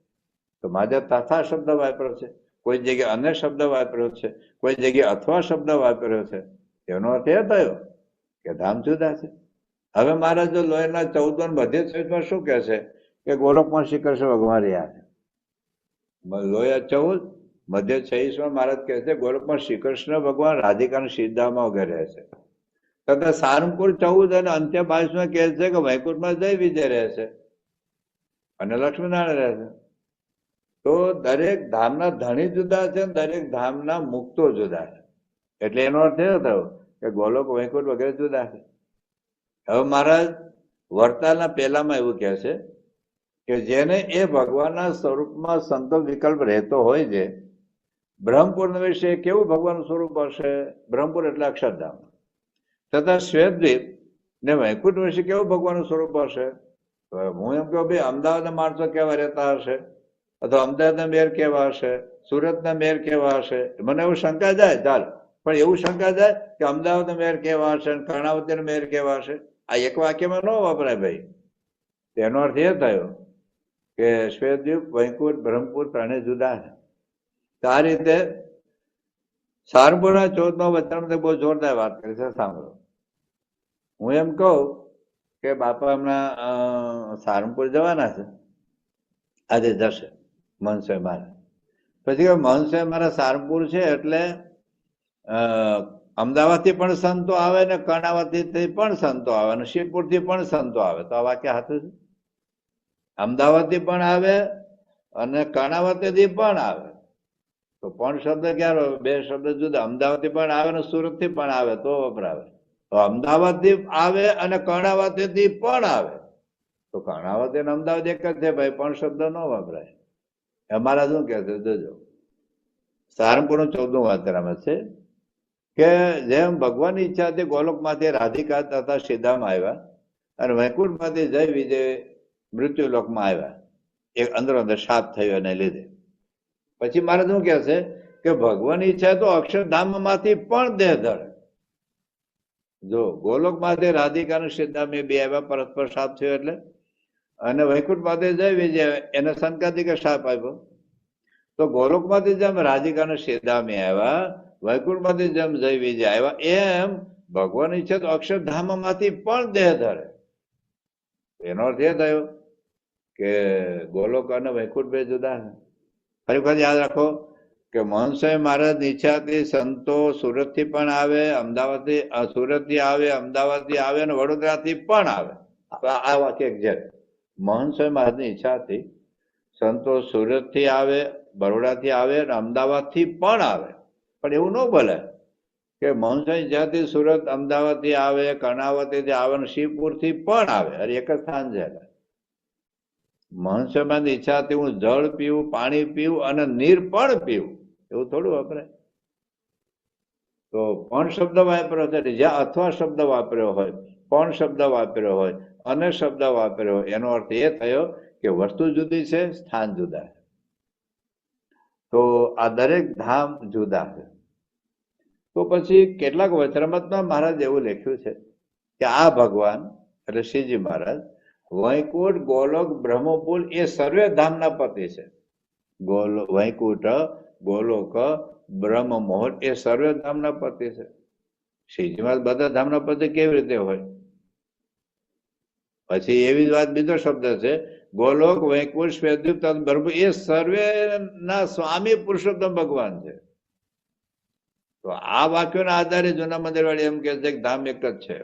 તો મારે તથા શબ્દ વાપર્યો છે, કોઈ જગ્યાએ અન્ય શબ્દ વાપર્યો છે, કોઈ જગ્યાએ અથવા શબ્દ વાપર્યો છે. એનો અર્થ એ થયો કે ધામ જુદા છે. હવે મારા જો લોહીના 14 મધ્ય 26માં શું કહે છે કે ગોલોકમાં શ્રી કૃષ્ણ ભગવાન રહ્યા છે. લોયા 14 મધ્ય 26માં મહારાજ કહે છે ગોલોકમાં શ્રી કૃષ્ણ ભગવાન રાધિકાના સીધામાં વગેરે રહે છે. તથા સારંગપુર 14 અને અંત્ય 22માં કહે છે કે વૈકુંઠમાં જય વિજય રહે છે અને લક્ષ્મીનારાયણ રહે છે. તો દરેક ધામના ધણી જુદા છે, દરેક ધામના મુક્તો જુદા છે. એટલે એનો અર્થ એ થયો કે ગોલોક, વૈકુંઠ વગેરે જુદા છે. હવે મહારાજ વરતાલના પહેલામાં એવું કહે છે કે જેને એ ભગવાનના સ્વરૂપમાં સંતો વિકલ્પ રહેતો હોય છે. બ્રહ્મપુર વિશે કેવું ભગવાનનું સ્વરૂપ હશે? બ્રહ્મપુર એટલે અક્ષરધામ. તથા શ્વેતદ્વીપ ને વૈકુંઠ વિશે કેવું ભગવાનનું સ્વરૂપ હશે? હું એમ કહું ભાઈ અમદાવાદના માણસો કેવા રહેતા હશે, અથવા અમદાવાદના મેયર કેવા હશે, સુરતના મેયર કેવા હશે. મને એવું શંકા જાય, ચાલ, પણ એવું શંકા જાય કે અમદાવાદના મેયર કેવા હશે, કર્ણાવતીના મેયર કેવા હશે. આ એક વાક્યમાં ન વપરાય ભાઈ. તેનો અર્થ એ થયો કે શ્વેતદ્વીપ, વૈકુંઠ, બ્રહ્મપુર ત્રણે જુદા છે. આ રીતે સારંગપુરના 14મા વચનમાં બહુ જોરદાર વાત કરી છે, સાંભળો. હું એમ કહું કે બાપા હમણાં સારંગપુર જવાના છે, આજે જશે મનસુખ મારા. પછી મનસુખ મારા સારંગપુર છે એટલે અમદાવાદથી પણ સંતો આવે ને કર્ણાવતીથી પણ સંતો આવે ને શિવપુરથી પણ સંતો આવે. તો આ વાક્ય સાચું છે. અમદાવાદથી પણ આવે અને કર્ણાવતીથી પણ આવે. તો પણ શબ્દ ક્યારે? બે શબ્દ જુદા. અમદાવાદથી પણ આવે ને સુરતથી પણ આવે તો વપરાવે. તો અમદાવાદથી આવે અને કર્ણાવતીથી પણ આવે તો કર્ણાવત અને અમદાવાદ એક જ છે ભાઈ, પણ શબ્દ ન વાપરાય. અમારા શું કે છે જોજો, સારંગપુરનું 14મું વાંચનામાં છે કે જેમ ભગવાનની ઈચ્છા હતી ગોલોકમાંથી રાધિકા તથા સીધામાં આવ્યા અને વૈકુંઠમાંથી જય વિજય મૃત્યુલોકમાં આવ્યા, એક અંદરો અંદર શાપ થયો એને લીધે. પછી મારે શું કે છે કે ભગવાનની ઈચ્છા તો અક્ષરધામમાંથી પણ દેહ ધરે. જો ગોલોકમાંથી રાધિકા અને સીધામ એ બે આવ્યા, પરસ્પર શાપ થયો એટલે, અને વૈકુંઠમાંથી જય વિજય એને સંકાતિકે શાપ આપ્યો. તો ગોલોકમાંથી જેમ રાધિકાને સીધામે આવ્યા, વૈકુંઠમાંથી જેમ જય વિજય આવ્યા, એમ ભગવાન ઈચ્છે તો અક્ષરધામમાંથી પણ દેહ ધરે. એનો અર્થ એ થયો કે ગોલોક અને વૈકુંઠ બે જુદા છે. ફરી વખત યાદ રાખો કે મોહન સ્વામી મહારાજની ઈચ્છાથી સંતો સુરતથી પણ આવે, અમદાવાદથી, સુરતથી આવે, અમદાવાદથી આવે અને વડોદરાથી પણ આવે. આ વાક્ય એક્ઝેક્ટ. મોહન સ્વામી મહારાજની ઈચ્છાથી સંતો સુરતથી આવે, બરોડાથી આવે અને અમદાવાદથી પણ આવે. પણ એવું ન બોલે કે મોહન સ્વામી જ્યાંથી સુરત, અમદાવાદથી આવે, કર્ણાવતીથી આવે અને શિવપુરથી પણ આવે. અરે એક જ સ્થાન છે. મોહન સ્વામીની ઈચ્છાથી હું જળ પીવું, પાણી પીવું અને નીર પણ પીવું, એવું થોડું વાપરાય. તો પણ શબ્દ વાપર્યો છે, જ્યાં અથવા શબ્દ વાપર્યો હોય, પણ શબ્દ વાપર્યો હોય, અને શબ્દ વાપર્યો હોય, એનો અર્થ એ થયો કે વસ્તુ જુદી છે, સ્થાન જુદા છે. તો આ દરેક ધામ જુદા છે. તો પછી કેટલાક વચરામૃતમાં મહારાજ એવું લખ્યું છે કે આ ભગવાન એટલે શ્રીજી મહારાજ વૈકુંઠ, ગોલોક, બ્રહ્મપુર એ સર્વે ધામના પતિ છે. વૈકુંઠ, ગોલોક, બ્રહ્મમોહન એ સર્વે ધામના પતિ છે. શ્રીજી મહારાજ બધા ધામના પતિ કેવી રીતે હોય? પછી એવી વાત બીજો શબ્દ છે, ગોલોક, વૈકુંઠ, શ્વેતદ્વીપ, બ્રહ્મ એ સર્વેના સ્વામી પુરુષોત્તમ ભગવાન છે. તો આ વાક્યોના આધારે જૂના મંદિર વાળી એમ કે છે કે ધામ એક જ છે.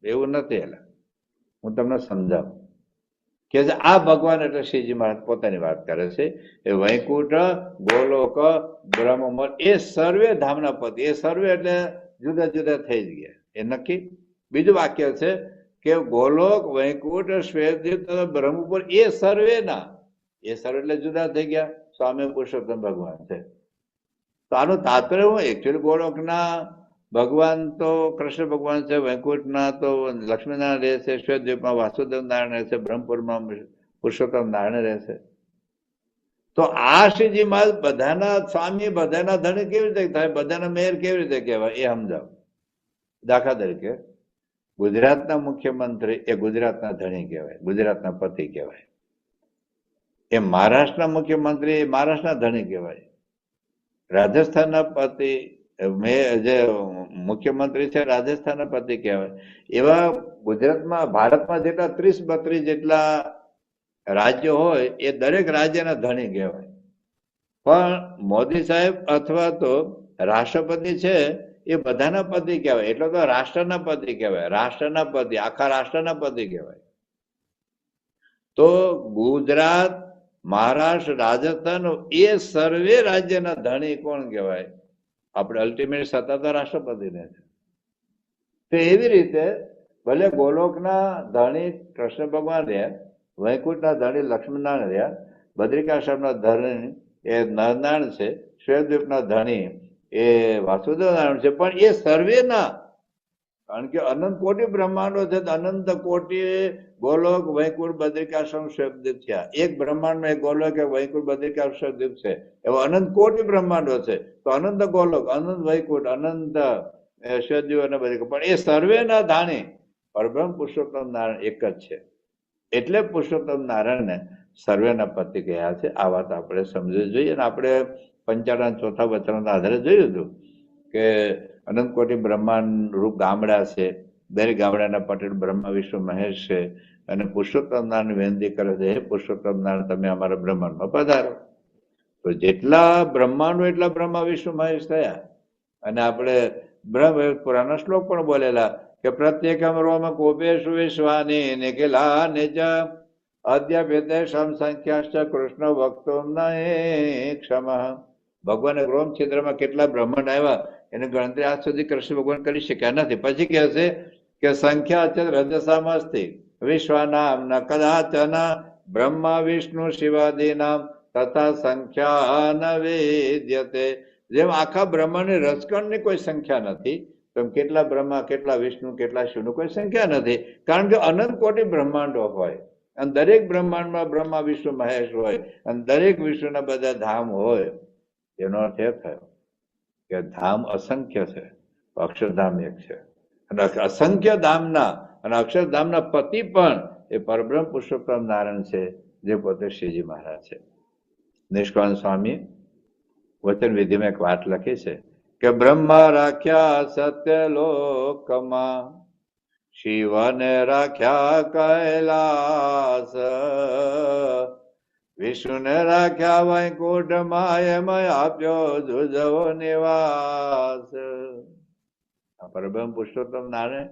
એવું નથી. એટલે હું તમને સમજાવું કે આ ભગવાન એટલે શ્રીજી મહારાજ પોતાની વાત કરે છે. એ વૈકુંઠ, ગોલોક, બ્રહ્મમોહન એ સર્વે ધામના પતિ. એ સર્વે એટલે જુદા જુદા થઈ જ ગયા, એ નક્કી. બીજું વાક્ય છે કે ગોલોક, વૈકુંઠ, શ્વેતદ્વીપ, બ્રહ્મપુર એ સર્વેના, એ સર્વે એટલે જુદા થઈ ગયા, સ્વામી પુરુષોત્તમ ભગવાન છે. તો આનું તાત્પર્ય હું એકચ્યુઅલી ગોલોકના ભગવાન તો કૃષ્ણ ભગવાન છે, વૈકુંઠના તો લક્ષ્મીનારાયણ રહે છે, શ્વેતદ્વીપમાં વાસુદેવ નારાયણ રહે છે, બ્રહ્મપુરમાં પુરુષોત્તમ નારાયણ રહે છે. તો આ શ્રીજી મહારાજ બધાના સ્વામી, બધાના ધણી કેવી રીતે થાય, બધાના મેયર કેવી રીતે કહેવાય એ સમજાવ. દાખલા તરીકે ગુજરાતના મુખ્યમંત્રી એ ગુજરાતના ધણી કહેવાય, ગુજરાતના પતિ કહેવાય. એ મહારાષ્ટ્રના મુખ્યમંત્રી એ મહારાષ્ટ્રના ધણી કહેવાય. રાજસ્થાનના પતિ જે મુખ્યમંત્રી છે રાજસ્થાનના પતિ કહેવાય. એવા ગુજરાતમાં, ભારતમાં જેટલા 30-32 જેટલા રાજ્યો હોય એ દરેક રાજ્યના ધણી કહેવાય. પણ મોદી સાહેબ અથવા તો રાષ્ટ્રપતિ છે એ બધાના પતિ કહેવાય. એટલે તો રાષ્ટ્રના પતિ કહેવાય, રાષ્ટ્રના પતિ, આખા રાષ્ટ્રના પતિ કહેવાય. તો ગુજરાત, મહારાષ્ટ્ર, રાજસ્થાન એ સર્વે રાજ્યના ધણી કોણ કહેવાય? આપણે અલ્ટિમેટ સત્તા તો રાષ્ટ્રપતિને છે. તો એવી રીતે ભલે ગોલોકના ધણી કૃષ્ણ ભગવાન રહ્યા, વૈકુંઠના ધણી લક્ષ્મીનારાયણ રહ્યા, બદ્રિકાશ્રમના ધણી એ નરનારાયણ છે, શ્વેતદ્વીપના ધણી એ વાસુદેવ નારાયણ છે. પણ એ સર્વેના, કારણ કે અનંત કોટી બ્રહ્માંડો છે, અનંત કોટી ગોલોક, વૈકુંઠ, બદ્રિકાશ્રમ, શ્વેતદ્વીપ થયા. એક બ્રહ્માંડમાં એક ગોલોક, એક વૈકુંઠ, બદ્રિકાશ્રમ, શ્વેતદ્વીપ છે. એવા અનંત કોટી બ્રહ્માંડો છે. તો અનંત ગોલોક, અનંત વૈકુંઠ, અનંત શ્વેતદ્વીપ અને બદ્રિકા, પણ એ સર્વેના ધાણી પરબ્રહ્મ પુરુષોત્તમ નારાયણ એક જ છે. એટલે પુરુષોત્તમ નારાયણને સર્વેના પતિ કહ્યા છે. આ વાત આપણે સમજવી જોઈએ. અને આપણે પંચાળના ચોથા વચનના આધારે જોયું હતું કે અનંત કોટી બ્રહ્માંડ રૂપ ગામડા છે, દરેક ગામડાના પટેલ બ્રહ્મા, વિષ્ણુ, મહેશ છે. અને પુરુષોત્તમ નારાયણ વિનંતી કરે છે, હે પુરુષોત્તમ નારાયણ તમે અમારા બ્રહ્માંડમાં પધારો. તો જેટલા બ્રહ્માંડો એટલા બ્રહ્મા, વિષ્ણુ, મહેશ થયા. અને આપણે બ્રહ્મ પુરાના શ્લોક પણ બોલેલા કે પ્રત્યેકમ રોમ કોપેશુ વિશ્વાની નિખિલા નિજ અદ્યપેતે સમ સંખ્યાશ્ચ કૃષ્ણ વક્તો ક્ષમ. ભગવાને રોમ છિદ્રમાં કેટલા બ્રહ્માંડ આવ્યા એની ગણતરી આજ સુધી કૃષ્ણ ભગવાન કરી શક્યા નથી. પછી કહે છે કે સંખ્યા છે રજસામાં અસ્તિ, વિશ્વનામ ન કદાચન બ્રહ્મા વિષ્ણુ શિવાદીનામ તથા સંખ્યા ન વેદ્યતે. જેમ આખા બ્રહ્માંડની રસકણની કોઈ સંખ્યા નથી, તેમ કેટલા બ્રહ્મા, કેટલા વિષ્ણુ, કેટલા શિવનું કોઈ સંખ્યા નથી. કારણ કે અનંત કોટી બ્રહ્માંડો હોય અને દરેક બ્રહ્માંડમાં બ્રહ્મા વિષ્ણુ મહેશ હોય અને દરેક વિષ્ણુના બધા ધામ હોય. એનો અર્થ એ થયો કે ધામ અસંખ્ય છે, અક્ષરધામ એક છે. અને અસંખ્ય ધામના અને અક્ષરધામના પતિ પણ એ પરબ્રહ્મ પુરુષોત્તમ નારાયણ છે, જે પોતે શ્રીજી મહારાજ છે. નિષ્કાળ સ્વામી વચન વિધિમાં એક વાત લખી છે કે બ્રહ્મા રાખ્યા સત્ય લોકમાં, શિવને રાખ્યા કૈલાસ, વિષ્ણુને રાખ્યા વૈકુંઠમાં, એમાં આપ્યો જુજવો નિવાસ. આ પરબ્રહ્મ પુરુષોત્તમ નારાયણ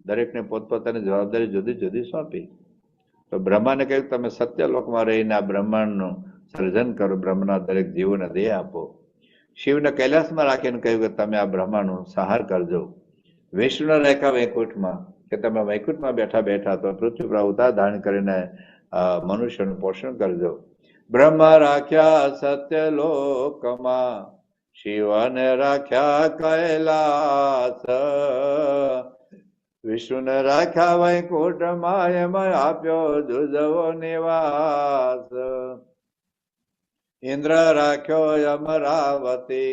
દરેકને પોતપોતાની જવાબદારી જુદી જુદી સોંપી. તો બ્રહ્માને કહ્યું તમે સત્યલોકમાં રહીને આ બ્રહ્માંડનું સર્જન કરો, બ્રહ્મના દરેક જીવોને દેહ આપો. શિવને કૈલાસમાં રાખીને કહ્યું કે તમે આ બ્રહ્માંડનો સંહાર કરજો. વિષ્ણુને રાખ્યા વૈકુંઠમાં કે તમે વૈકુંઠમાં બેઠા બેઠા તો પૃથ્વી પર અવતાર ધારણ કરીને મનુષ્યનું પોષણ કરજો. બ્રહ્મા રાખ્યા સત્યલોકમાં, શિવને રાખ્યા કૈલાસ, વિષ્ણુને રાખ્યા વૈકુંઠમાં, એમાં આપ્યો જુજવો નિવાસ. ઇન્દ્ર રાખ્યો અમરાવતી,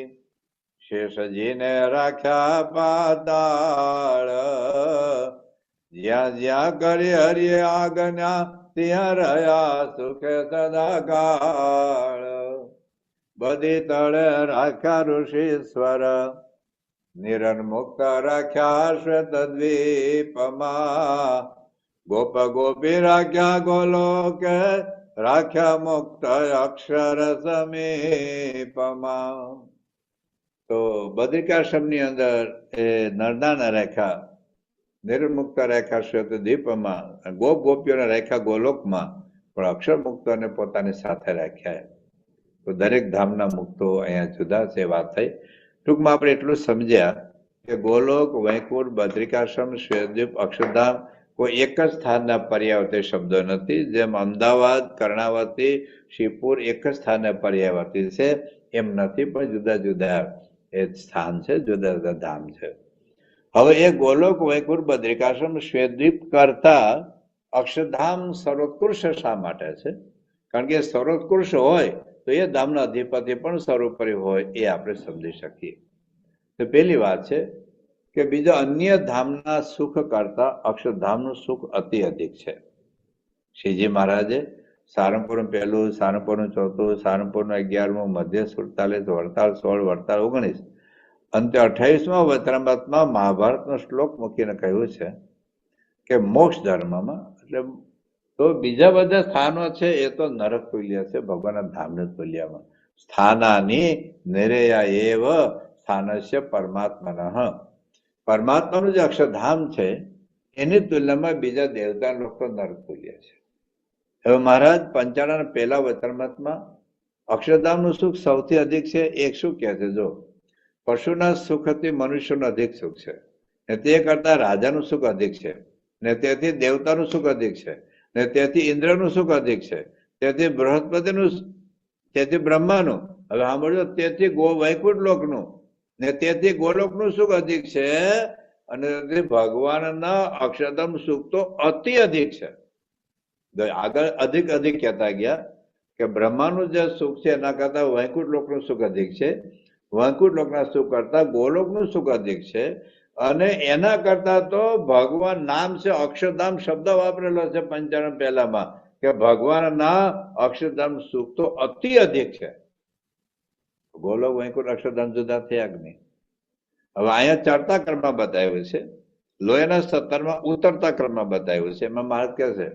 શેષજીને રાખ્યા પાતાળ, જ્યાં જ્યાં કરી હરિએ આજ્ઞા ત્યાં રહ્યા સુખે સદાકાળ. બધી તળે રાખ્યા ઋષીશ્વર, નિરન્મુક્ત રાખ્યા શ્વેત દ્વીપમાં, ગોપ ગોપી રાખ્યા ગોલોકે, રાખ્યા મુક્ત અક્ષર સમીપમાં. તો બદ્રિકાશ્રમની અંદર એ નરનાને રાખ્યા નિર્મુક્ત રાખ્યા શ્વેત દ્વીપમાં, ગોપ ગોપીઓને રાખ્યા ગોલોકમાં, પણ અક્ષર મુક્તોને પોતાની સાથે રાખ્યા. તો દરેક ધામના મુક્તો અહીંયા જુદા છે. વાત થઈ. ટૂંકમાં આપણે એટલું સમજ્યા કે ગોલોક, વૈકુંઠ, બદ્રિકાશ્રમ, શ્વેતદ્વીપ, અક્ષરધામ કોઈ એક જ સ્થાનના પર્યાવર્તી શબ્દો નથી. જેમ અમદાવાદ, કર્ણાવતી, શિવપુર એક જ સ્થાનના પર્યાવર્તી છે એમ નથી, પણ જુદા જુદા એ સ્થાન છે, જુદા જુદા ધામ છે. હવે એ ગોલોક, વૈકુંઠ, બદ્રિકાશ્રમ, શ્વેતદ્વીપ કરતા અક્ષરધામ સર્વોત્કૃષ્ટ શા માટે છે? કારણ કે સર્વોત્કૃષ્ટ હોય તો એ ધામના અધિપતિ પણ સર્વોપરી હોય, એ આપણે સમજી શકીએ. તો પહેલી વાત છે કે બીજા અન્ય ધામના સુખ કરતા અક્ષરધામનું સુખ અતિ અધિક છે. શ્રીજી મહારાજે સારંગપુરનું 1, સારંગપુરનું 4, સારંગપુરનું 11, મધ્ય 47, વડતાલ 16, વડતાલ 19, અંતે 28મા વચનામૃતમાં મહાભારતનો શ્લોક મૂકીને કહ્યું છે કે મોક્ષ ધર્મમાં, એટલે તો બીજા બધા સ્થાનો છે એ તો નરક તુલ્ય છે, ભગવાનના ધામને તુલ્યમાં. સ્થાનાની નિરેયા એવ સ્થાનસ્ય પરમાત્મનઃ. પરમાત્માનું જે અક્ષરધામ છે એની તુલનામાં બીજા દેવતા લોકો નરક તુલ્ય છે. હવે મહારાજ પંચાળાના પહેલા વચનામૃતમાં અક્ષરધામનું સુખ સૌથી અધિક છે. એક શું કહે છે? જો પશુના સુખથી મનુષ્યનું અધિક સુખ છે, ને તે કરતા રાજાનું સુખ અધિક છે, ને તેથી દેવતાનું સુખ અધિક છે, ને તેથી ઇન્દ્રનું સુખ અધિક છે, તેથી બૃહસ્પતિનું, તેથી બ્રહ્માનું, હવે સાંભળજો, તેથી વૈકુંઠ લોકનું, ને તેથી ગોલોકનું સુખ અધિક છે, અને તેથી ભગવાનના અક્ષરધામ સુખ તો અતિ અધિક છે. આગળ અધિક અધિક કહેતા ગયા કે બ્રહ્માનું જે સુખ છે એના કરતા વૈકુંઠ લોકનું સુખ અધિક છે, વૈકુંઠ લોકના સુખ કરતા ગોલોકનું સુખ અધિક છે, અને એના કરતા તો ભગવાન નામ છે અક્ષરધામ શબ્દ વાપરેલો છે પંચાણું પહેલામાં કે ભગવાનના અક્ષરધામ સુખ તો અતિ અધિક છે. ગોલોક, વૈકુંઠ, અક્ષરધામ જુદા થયા કે નહીં? હવે અહીંયા ચડતા ક્રમમાં બતાવ્યું છે, લોહીના 17માં ઉતરતા ક્રમમાં બતાવ્યું છે. એમાં મહારાજ કહે છે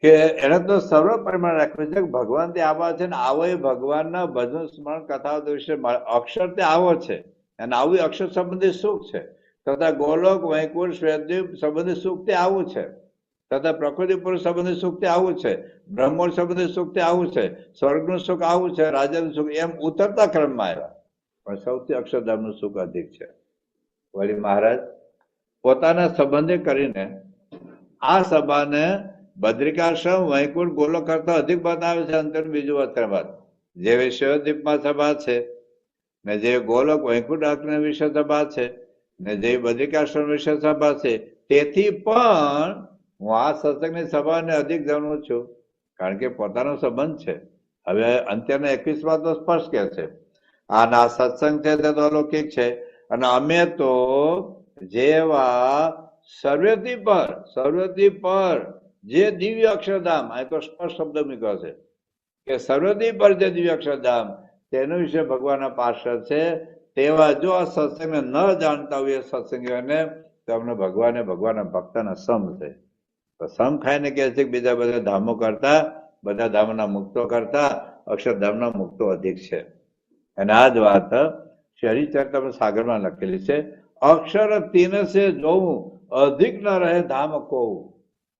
કે એને તો સર્વ પરિમાણ રાખ્યું છે કે ભગવાન તે આવા છે ને આવો એ ભગવાનના ભજન સ્મરણ કથાઓ વિશે અક્ષર તે આવો છે, અને આવું અક્ષર સંબંધી સુખ છે, તથા ગોલોક, વૈકુંઠ, શ્વેતદ્વીપ સંબંધી સુખ તે આવું છે, તથા પ્રકૃતિ પુરુષ સંબંધી સુખ તે આવું છે, બ્રહ્મોળ સંબંધી સુખ તે આવું છે, સ્વર્ગનું સુખ આવું છે, રાજાનું સુખ, એમ ઉતરતા ક્રમમાં આવ્યા. પણ સૌથી અક્ષરધામનું સુખ અધિક છે. વળી મહારાજ પોતાના સંબંધે કરીને આ સભાને બદ્રિકાશ્રમ વૈકુંઠ ગોલોક કરતા અધિક બતાવે છે. અંતર બીજું વચન જે વિષયોદીપમાં સભા છે ને જે ગોલોક વૈકુંઠ વિશે સભા છે ને જે બદ્રિકાશ્રમ વિશે સભા છે, તેથી પણ હું આ સત્સંગની સભાને અધિક જાણું છું, કારણ કે પોતાનો સંબંધ છે. હવે અંત્યના 21માં તો સ્પષ્ટ કે છે આ સત્સંગ છે તે તો અલૌકિક છે, અને અમે તો જેવા સર્વથી પર જે દિવ્ય અક્ષરધામ, આ તો સ્પષ્ટ શબ્દ મૂક્યો છે કે સર્વથી પર જે દિવ્ય અક્ષરધામ તેનું વિશે ભગવાનના પાર્ષદ છે, તેવા જો આ સત્સંગને ન જાણતા હોય સત્સંગીઓને તમને ભગવાનના ભક્તના સમ છે. તો સમ ખાઈને કહે છે કે બીજા બધા ધામો કરતા, બધા ધામના મુક્તો કરતા અક્ષરધામના મુક્તો અધિક છે. અને આ જ વાત હરિચરિત્ર સાગરમાં લખેલી છે. અક્ષર તીન સે જોવું અધિક ન રહે ધામ કોવું,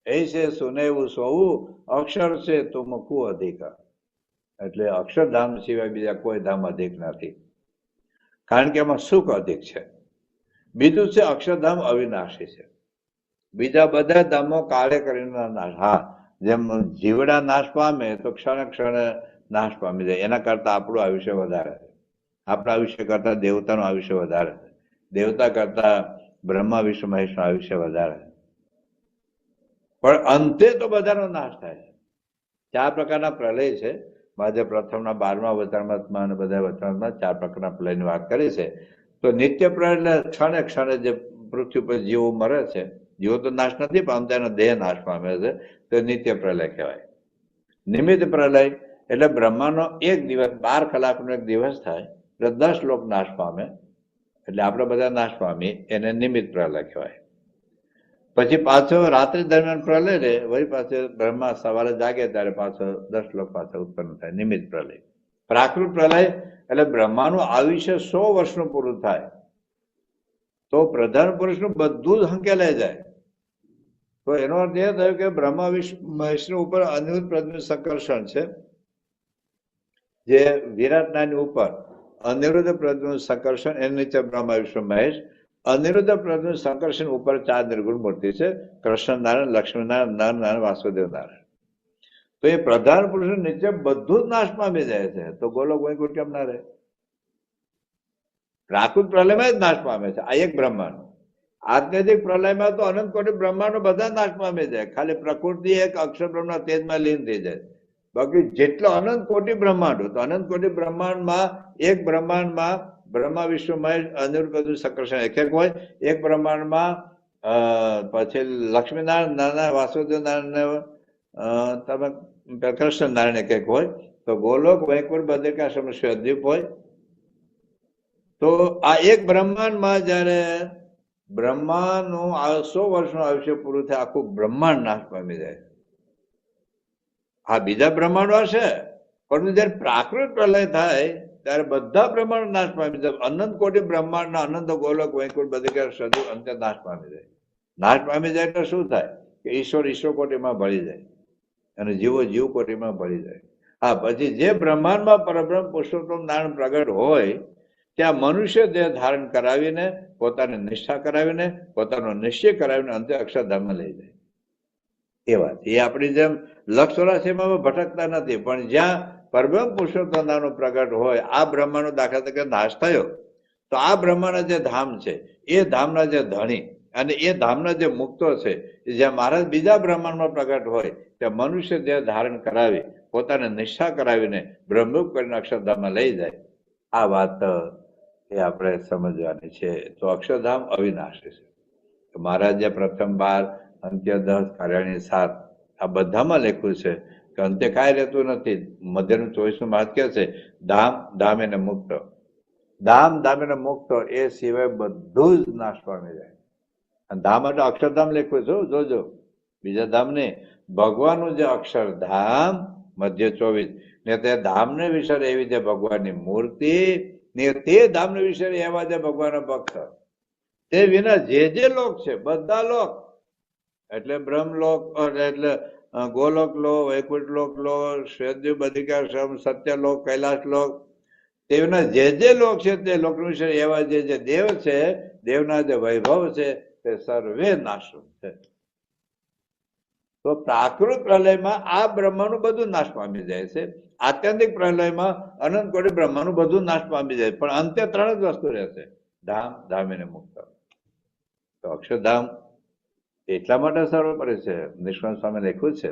ऐसे સુનેવું સોવું અક્ષર છે તુમ કુ અધિક. એટલે અક્ષરધામ સિવાય બીજા કોઈ ધામ અધિક નથી, કારણ કે એમાં સુખ અધિક છે. બીજું છે અક્ષરધામ અવિનાશી છે. બીજા બધા ધામો કાળે કરીને નાશ, હા જેમ જીવડા નાશ પામે તો ક્ષણે ક્ષણે નાશ પામી જાય, એના કરતા આપણું આયુષ્ય વધારે છે. આપણા આયુષ્ય કરતા દેવતાનું આયુષ્ય વધારે છે. દેવતા કરતા બ્રહ્મા વિષ્ણુ મહેશનું આયુષ્ય વધારે છે. પણ અંતે તો બધાનો નાશ થાય છે. 4 પ્રકારના પ્રલય છે. આજે પ્રથમના 12મા વચનામૃતમાં અને બધા વચનામૃતમાં 4 પ્રકારના પ્રલયની વાત કરી છે. તો નિત્ય પ્રલય ક્ષણે ક્ષણે જે પૃથ્વી પર જીવો મરે છે, જીવો તો નાશ નથી પામતા, એનો દેહ નાશ પામે છે, તો નિત્ય પ્રલય કહેવાય. નિમિત્ત પ્રલય એટલે બ્રહ્માનો એક દિવસ 12 કલાકનો એક દિવસ થાય એટલે 10 લોક નાશ પામે, એટલે આપણે બધા નાશ પામીએ, એને નિમિત્ત પ્રલય કહેવાય. પછી પાછો રાત્રિ દરમિયાન પ્રલય રહે, વળી પાછો બ્રહ્મા સવારે જાગે ત્યારે પાછો 10 લોક પાછા ઉત્પન્ન થાય, નિમિત્ત પ્રલય. પ્રાકૃત પ્રલય એટલે બ્રહ્માનું આયુષ્ય 100 વર્ષનું પૂરું થાય તો પ્રધાન પુરુષનું બધું જ હંકેલાઈ જાય. તો એનો અર્થ એ થયો કે બ્રહ્મા વિષ્ણુ મહેશનું ઉપર અનિરુદ્ધ પ્રદ્યુમ્ન સંકર્ષણ છે, જે વિરાટનાની ઉપર અનિરુદ્ધ પ્રદ્યુમ્ન સંકર્ષણ, એની નીચે બ્રહ્મા વિષ્ણુ મહેશ. અનિરુદ્ધ પ્રદ્યુમ્ન સંકર્ષણ ઉપર 4 નિર્ગુણ મૂર્તિ છે, કૃષ્ણ નારાયણ, લક્ષ્મી નારાયણ, નર નારાયણ, વાસુદેવ નારાયણ. તો એ પ્રધાન પુરુષ નીચે બધું જ નાશ પામી જાય છે, તો ગોલોક વૈકુંઠ કેમ ના રહે? પ્રાકૃત પ્રલયમાં જ નાશ પામે છે આ એક બ્રહ્માંડ. આત્યંતિક પ્રલયમાં તો અનંત કોટી બ્રહ્માંડો બધા નાશ પામી જાય, ખાલી પ્રકૃતિ એક અક્ષર બ્રહ્મના તેજમાં લીન થઈ જાય. બાકી જેટલો અનંત કોટી બ્રહ્માંડો, તો અનંત કોટી બ્રહ્માંડમાં એક બ્રહ્માંડમાં બ્રહ્મા વિષ્ણુ મહેશ અનિરુદ્ધ પ્રદ્યુમ્ન સંકર્ષણ એક હોય, એક બ્રહ્માંડમાં પછી લક્ષ્મીનારાયણ, નારાયણ, વાસુદેવ નારાયણ, તમે કૃષ્ણ નારાયણ એક હોય, તો ગોલોક વૈકુંઠ બદ્રિકાશ્રમ શ્વેતદ્વીપ હોય. તો આ એક બ્રહ્માંડમાં જયારે બ્રહ્માનું 100 વર્ષનું આયુષ્ય પૂરું થાય, આખું બ્રહ્માંડ નાશ પામી જાય. આ બીજા બ્રહ્માંડો હશે, પરંતુ જયારે પ્રાકૃત પ્રલય થાય ત્યારે બધા બ્રહ્માંડ નાશ પામી જાય. અનંત કોટી બ્રહ્માંડના અનંત ગોલોક વૈકુંઠ બદ્રિકાશ્રમ અંતે નાશ પામી જાય. નાશ પામી જાય એટલે શું થાય કે ઈશ્વર કોટીમાં ભળી જાય અને જીવો જીવ કોટીમાં ભળી જાય. હા, પછી જે બ્રહ્માંડમાં પરબ્રહ્મ પુરુષોત્તમ નારાયણ પ્રગટ હોય ત્યાં મનુષ્ય દેહ ધારણ કરાવીને, પોતાની નિષ્ઠા કરાવીને, પોતાનો નિશ્ચય કરાવીને અંતે અક્ષરધામમાં લઈ જાય. એ વાત એ આપણી જેમ લક્ષ 84માં ભટકતા નથી, પણ જ્યાં પરબ્રહ્મ પુરુષોત્તમ નારાયણ પ્રગટ હોય, આ બ્રહ્માંડનો દાખલા તરીકે નાશ થયો, તો આ બ્રહ્માંડના જે ધામ છે, એ ધામના જે ધણી અને એ ધામના જે મુક્તો છે, જ્યાં મહારાજ બીજા બ્રહ્માંડમાં પ્રગટ હોય ત્યાં મનુષ્ય દેહ ધારણ કરાવી, પોતાને નિષ્ઠા કરાવીને બ્રહ્મરૂપ કરીને અક્ષરધામમાં લઈ જાય. આ વાત એ આપણે સમજવાની છે. તો અક્ષરધામ અવિનાશી છે. મહારાજે પ્રથમ 12, અંત્ય 10, કાર્યાણી 7 આ બધામાં લખ્યું છે કે અંતે કાંઈ રહેતું નથી. મધ્યનું 24મું મહારાજ કહે છે ધામ, ધામ એને મુક્ત, ધામ, ધામ એને મુક્ત, એ સિવાય બધું જ નાશ પામી જાય. ધામ એટલે અક્ષરધામ લખ્યું છે, જોજો, બીજા ધામ નહીં. ભગવાનનું જે અક્ષરધામ મધ્ય 24 ને તે ધામને વિશે એવી જે ભગવાનની મૂર્તિ ને તે ધામને વિશે એવા જે ભગવાનના ભક્ત, તે વિના જે લોક છે બધા લોક, એટલે બ્રહ્મલોક એટલે ગોલોક લોક, વૈકુંઠ લોક લો, શ્વેતદ્વીપ બદ્રિકાશ્રમ, સત્યલોક, કૈલાસ લોક, તેના જે લોક છે તે લોક વિશે એવા જે દેવ છે, દેવના જે વૈભવ છે તે સર્વે નાશવંત છે. તો પ્રાકૃત પ્રલયમાં આ બ્રહ્માંડ બધું નાશ પામી જાય છે. આત્યંતિક પ્રલયમાં અનંત કોટી બ્રહ્માંડ બધું નાશ પામી જાય, પણ અંતે ત્રણ જ વસ્તુ રહેશે: ધામ, ધામીને મુક્ત. તો અક્ષરધામ એટલા માટે સર્વોપરી છે. નિષ્કાંત સ્વામી લખ્યું છે,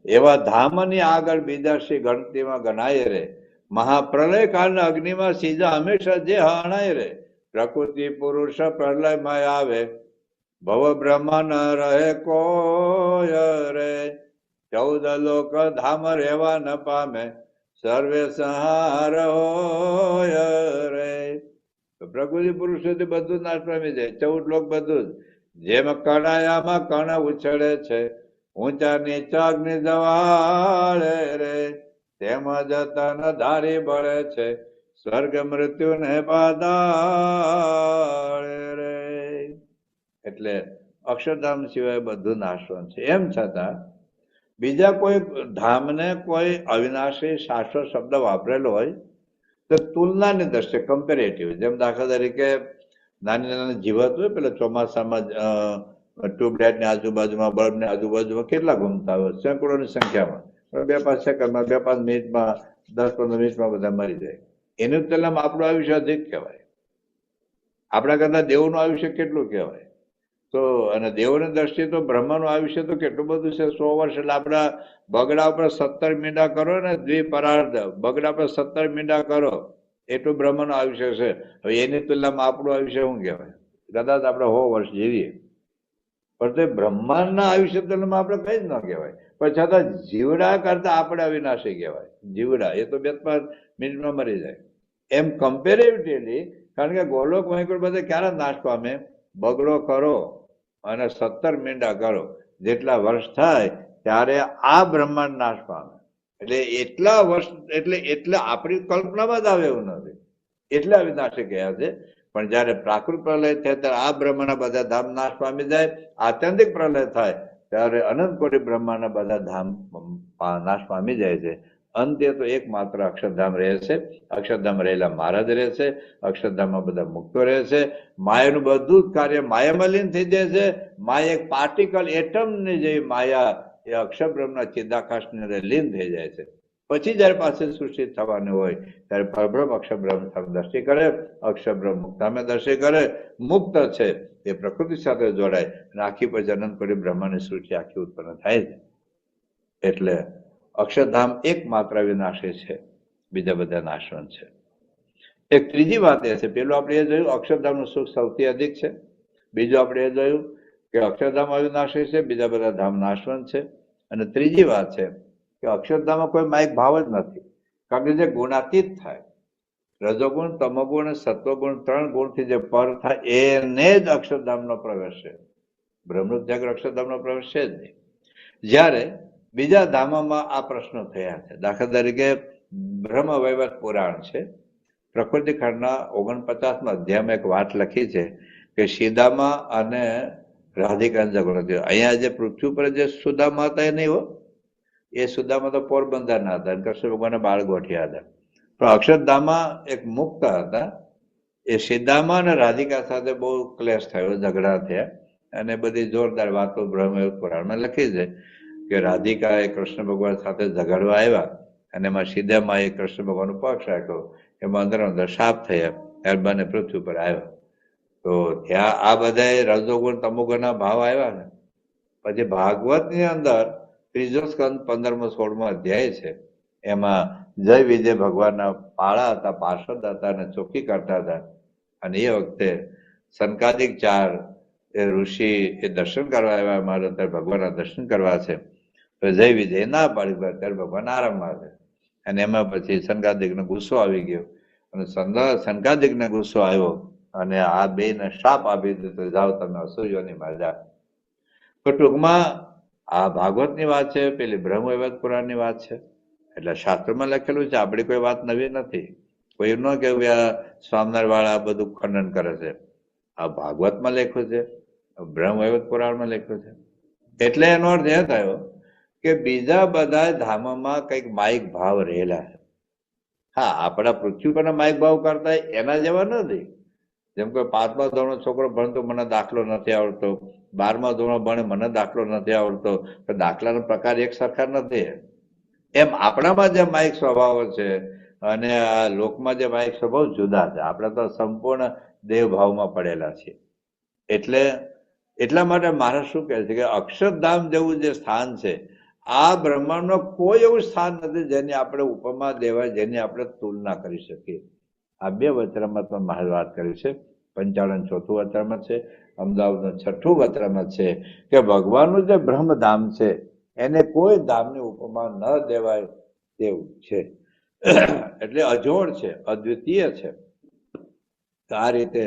એવા ધામની આગળ બીજા શ્રી ગણતીમાં ગણાય રે. મહાપ્રલય કાળના અગ્નિમાં સીધા હંમેશા જે હણાય રે. પ્રકૃતિ પુરુષ પ્રલયમાં આવે, ભવ બ્રહ્મા ન રહે કોઈ રે. 14 લોક ધામ રહેવા ન પામે, સર્વે સંહાર હોય રે. તો પ્રકૃતિ પુરુષોથી બધું નાશ પામી જાય, 14 લોક બધું જ. જેમ કણાયામાં કણ ઉછળે છે, ઊંચા નીચા અગ્નિ જવાળે રે. તેમજ તન ધારી બળે છે, સ્વર્ગ મૃત્યુને પાતાળે રે. એટલે અક્ષરધામ સિવાય બધું નાશવંત છે. એમ છતાં બીજા કોઈ ધામને કોઈ અવિનાશી શાશ્વત શબ્દ વાપરેલો હોય તો તુલનાની દ્રષ્ટિએ કમ્પેરેટિવ, જેમ દાખલા તરીકે નાની નાની જીવત હોય, પેલા ચોમાસામાં ટ્યુબલાઇટની આજુબાજુમાં, બલ્બની આજુબાજુમાં કેટલા ઘૂમતા હોય, સેંકડોની સંખ્યામાં. 2-5 સેકન્ડમાં, 2-5 મિનિટમાં, 10-15 મિનિટમાં બધા મરી જાય. એની તુલનામાં આપણું આયુષ્ય અધિક કહેવાય. આપણા કરતા દેવનું આયુષ્ય કેટલું કહેવાય. તો અને દેવોની દ્રષ્ટિએ તો બ્રહ્માનું આયુષ્ય તો કેટલું બધું છે, 100 વર્ષ. એટલે આપણા બગડા ઉપર 17 મીંડા કરો ને, દ્વિપરાર્ધ બગડા પર 17 મીંડા કરો, એટલું બ્રહ્માનું આયુષ્ય છે. હવે એની તુલનામાં આપણું આયુષ્ય શું કહેવાય? કદાચ આપણે 100 વર્ષ જીવીએ, પણ તે બ્રહ્માંડના આયુષ્ય તુલનામાં આપણે કઈ જ ન કહેવાય. પણ છતાં જીવડા કરતા આપણે અવિનાશી કહેવાય. જીવડા એ તો 2-5 મિનિટમાં મરી જાય. એમ કમ્પેરેટિવલી, કારણ કે ગોલોક વૈકુંઠ બધે ક્યારે નાશ પામે? બગડો કરો અને 17 મીંડા કરો, જેટલા વર્ષ થાય ત્યારે આ બ્રહ્માંડ નાશ પામે. એટલે એટલા વર્ષ, એટલે આપણી કલ્પનામાં જ આવે એવું નથી, એટલે અવિનાશી કહ્યા છે. પણ જયારે પ્રાકૃત પ્રલય થાય ત્યારે આ બ્રહ્માંડના બધા ધામ નાશ પામી જાય. આત્યંતિક પ્રલય થાય ત્યારે અનંત કોટી બ્રહ્માંડના બધા ધામ નાશ પામી જાય છે. અંતે તો એકમાત્ર અક્ષરધામ રહે છે. અક્ષરધામ રહેલા મહારાજ રહે છે. અક્ષરધામમાં બધા મુક્તો રહે છે. માયાનું બધું જ કાર્ય માયામાં લીન થઈ જાય છે. માયા એક પાર્ટિકલ એટમની જેવી માયા એ અક્ષર બ્રહ્મના ચિદાકાશની અંદર લીન થઈ જાય છે. પછી જયારે પાસે સૃષ્ટિ થવાની હોય ત્યારે પરબ્રહ્મ અક્ષર બ્રહ્મ સામે દ્રષ્ટિ કરે, અક્ષર બ્રહ્મ મુક્તામે દ્રષ્ટિ કરે. મુક્ત છે એ પ્રકૃતિ સાથે જોડાય અને આખી પછી અનંત કોટી બ્રહ્માંડની સૃષ્ટિ આખી ઉત્પન્ન થાય છે. એટલે અક્ષરધામ એકમાત્ર વિનાશી છે, બીજા બધા નાશવંત છે. એક ત્રીજી વાત એ છે, પેલું આપણે એ જોયું અક્ષરધામનું સુખ સૌથી અધિક છે. બીજું આપણે એ જોયું કે અક્ષરધામ અવિનાશી છે, બીજા બધા ધામ નાશવંત છે. અને ત્રીજી વાત છે કે અક્ષરધામમાં કોઈ માયિક ભાવ જ નથી, કારણ કે જે ગુણાતીત થાય, રજોગુણ, તમોગુણ અને સત્વગુણ 3 ગુણથી જે પર થાય એને જ અક્ષરધામનો પ્રવેશ છે. બ્રહ્મરૂપ જાગર અક્ષરધામનો પ્રવેશ છે જ નહીં. જ્યારે બીજા ધામોમાં આ પ્રશ્નો થયા છે. દાખલા તરીકે બ્રહ્મ વૈવર્ત પુરાણ છે, પ્રકૃતિ ખંડના 49મા અધ્યાયમાં એક વાત લખી છે કે સીદામા અને રાધિકા ઝઘડો થયો. અહીંયા જે પૃથ્વી ઉપર જે સુદામા હતા એ નહીં હો, એ સુદામા તો પોરબંદરના હતા, કૃષ્ણ ભગવાનના બાળ ગોઠિયા હતા. પણ અક્ષરધામમાં એક મુક્ત હતા, એ સીદામા અને રાધિકા સાથે બહુ ક્લેશ થયો, ઝઘડા થયા, અને બધી જોરદાર વાતો બ્રહ્મ પુરાણમાં લખી છે કે રાધિકા એ કૃષ્ણ ભગવાન સાથે ઝઘડવા આવ્યા અને એમાં સીદામા એ કૃષ્ણ ભગવાનનો પક્ષ રાખ્યો, એમાં અંદર અંદર શાપ થયા, ત્યારબાદ પૃથ્વી ઉપર આવ્યા. તો ત્યાં આ બધા રજોગુણ તમોગુણના ભાવ આવ્યા ને પછી ભાગવતની અંદર 3જો સ્કંદ 15મો 16મો અધ્યાય છે, એમાં જય વિજય ભગવાનના પાળા હતા, પાર્ષદ હતા અને ચોકી કરતા હતા. અને એ વખતે સનકાદિક 4 એ ઋષિ એ દર્શન કરવા આવ્યા, મારે ત્યારે ભગવાનના દર્શન કરવા છે. તો જય વિજય ના પાડી, ત્યારે ભગવાન આરામમાં છે. અને એમાં પછી સનકાદિકનો ગુસ્સો આવી ગયો અને સનકાદિકને ગુસ્સો આવ્યો અને આ બેને શાપ આપી દીધો, જાઓ તમે અસુરીઓની જાઓ. તો ટૂંકમાં આ ભાગવતની વાત છે, પેલી બ્રહ્મ વૈવર્ત પુરાણની વાત છે. એટલે શાસ્ત્રમાં લખેલું છે, આપણી કોઈ વાત નવી નથી. કોઈ ન કેવું આ સ્વામિનારાયણ વાળા બધું ખંડન કરે છે. આ ભાગવતમાં લખ્યું છે, બ્રહ્મ વૈવર્ત પુરાણમાં લખ્યું છે. એટલે એનો અર્થ એ થયો કે બીજા બધા ધામોમાં કંઈક માયિક ભાવ રહેલા છે. હા, આપણા પૃથ્વી પરના માયિક ભાવ કરતા એના જેવા નથી, જેમ કે 5મા ધોરણનો છોકરો ભણતો મને દાખલો નથી આવડતો, 12મા ધોરણ ભણે મને દાખલો નથી આવડતો, તો દાખલાનો પ્રકાર એક સરખા નથી. એમ આપણામાં જે માઇક સ્વભાવ છે અને આ લોકમાં જે માઇક સ્વભાવ જુદા છે. આપણે તો સંપૂર્ણ દેવભાવમાં પડેલા છીએ. એટલે એટલા માટે મહારાજ શું કહે છે કે અક્ષરધામ જેવું જે સ્થાન છે, આ બ્રહ્માંડમાં કોઈ એવું સ્થાન નથી જેની આપણે ઉપમા દેવાય, જેની આપણે તુલના કરી શકીએ. આ 2 વચરામત મહારાજ વાત કરી છે. 55 ચોથું વચરામત છે, અમદાવાદનું 6ઠું વચરામત છે કે ભગવાનનું જે બ્રહ્મધામ છે એને કોઈ ધામની ઉપમા ન દેવાય તેવું છે. એટલે અજોડ છે, અદ્વિતીય છે. તો આ રીતે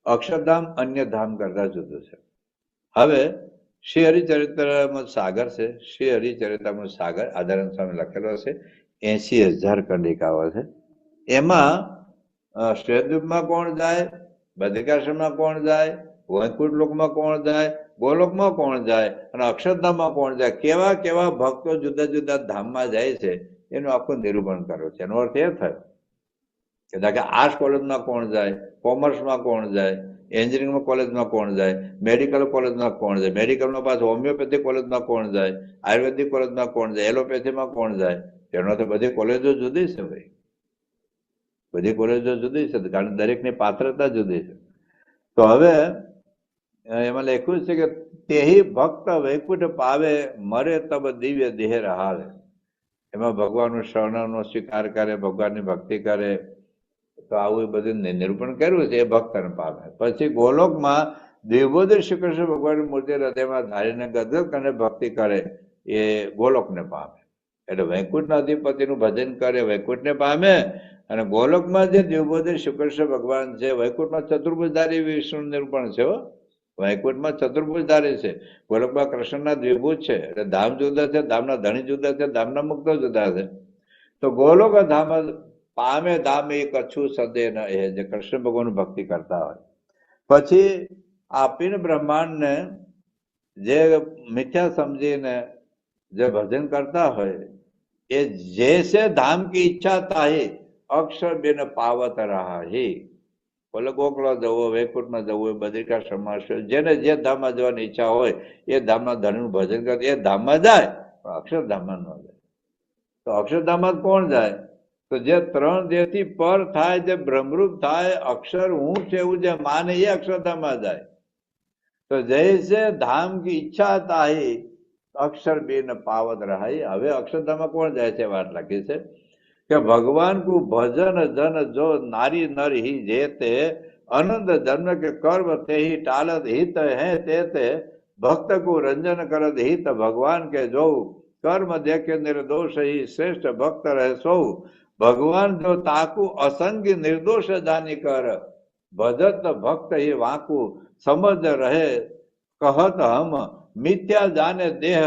અક્ષરધામ અન્ય ધામ કરતા જુદું છે. હવે શ્રી હરિચરિત્રામૃત સાગર છે. શ્રી હરિચરિત્રામૃત સાગર આદરાનંદ સ્વામી લખેલો છે. 80,000 કંડિકાઓ છે. એમાં શ્વેતદ્વીપમાં કોણ જાય, બદ્રિકાશ્રમમાં કોણ જાય, વૈકુંઠ લોકમાં કોણ જાય, ગોલોકમાં કોણ જાય અને અક્ષરધામમાં કોણ જાય, કેવા કેવા ભક્તો જુદા જુદા ધામમાં જાય છે, એનું આખું નિરૂપણ કર્યું છે. એનો અર્થ એ થયો કે આર્ટ્સ કોલેજમાં કોણ જાય, કોમર્સમાં કોણ જાય, એન્જિનિયરિંગ કોલેજમાં કોણ જાય, મેડિકલ કોલેજમાં કોણ જાય, મેડિકલમાં પાછું હોમિયોપેથી કોલેજમાં કોણ જાય, આયુર્વેદિક કોલેજમાં કોણ જાય, એલોપેથીમાં કોણ જાય. તેનો તો બધી કોલેજો જુદી છે ભાઈ, બધી કોલેજો જુદી છે, કારણ દરેકની પાત્રતા જુદી છે. તો હવે એમાં લખ્યું છે કે તેહી ભક્ત વૈકુંઠ પાવે, મરે તબ દિવ્ય દેહ રહાવે. એમાં ભગવાનનું શરણનો સ્વીકાર કરે, ભગવાનની ભક્તિ કરે, તો આવું બધું નિરૂપણ કર્યું છે, એ ભક્તને પામે. પછી ગોલોકમાં દેવબોધ શ્રી કૃષ્ણ ભગવાનની મૂર્તિ હૃદયમાં ધારીને ગદગદ અને ભક્તિ કરે, એ ગોલોકને પામે. એટલે વૈકુંઠના અધિપતિનું ભજન કરે, વૈકુંઠને પામે. અને ગોલોકમાં જે દેવબોધ શ્રી કૃષ્ણ ભગવાન છે, વૈકુંઠમાં ચતુર્ભુજધારી વિષ્ણુ નિરૂપણ છે. વૈકુંઠમાં ચતુર્ભુજધારી છે, ગોલોકમાં કૃષ્ણના દ્વિભુજ છે. એટલે ધામ જુદા છે, ધામના ધણી જુદા છે, ધામના મુક્તો જુદા છે. તો ગોલોક ધામ પામે ધામ એક અછું સદે ન એ, જે કૃષ્ણ ભગવાન ભક્તિ કરતા હોય. પછી આપીને બ્રહ્માંડને જે મિથ્યા સમજીને જે ભજન કરતા હોય, એ જૈસે ધામ કી ઈચ્છા તાહી અક્ષર બેન પાવત રાહી. બોલે ગોકળા જવો, વૈકુંઠમાં જવું હોય, બદ્રિકાશ્રમમાં, જેને જે ધામમાં જવાની ઈચ્છા હોય એ ધામના ધણીનું ભજન કરે, એ ધામમાં જાય, પણ અક્ષરધામમાં ન જાય. તો અક્ષરધામમાં કોણ જાય? તો જે 3 દેહથી પર થાય, જે બ્રહ્મરૂપ થાય, અક્ષર હું છે એવું જે માને, એ અક્ષરધામમાં જાય. તો જૈસે ધામ કી ઈચ્છા તાહી અક્ષર બેન પાવત રહાઈ. હવે અક્ષરધામમાં કોણ જાય છે? વાત લખી છે કે ભગવાન કો ભજન જન જો નારી નર હી જેતે, અનંત જન્મ કે કર્મ તે ही टालत हित है तेते, भक्त को रंजन करत हित भगवान के जो, कर्म देखे निर्दोष ही श्रेष्ठ भक्त रहे सो, भगवान जो ताकू असंग निर्दोष जानी कर, भजत भक्त ही वाकू समझ रहे कहत हम, मिथ्या जाने देह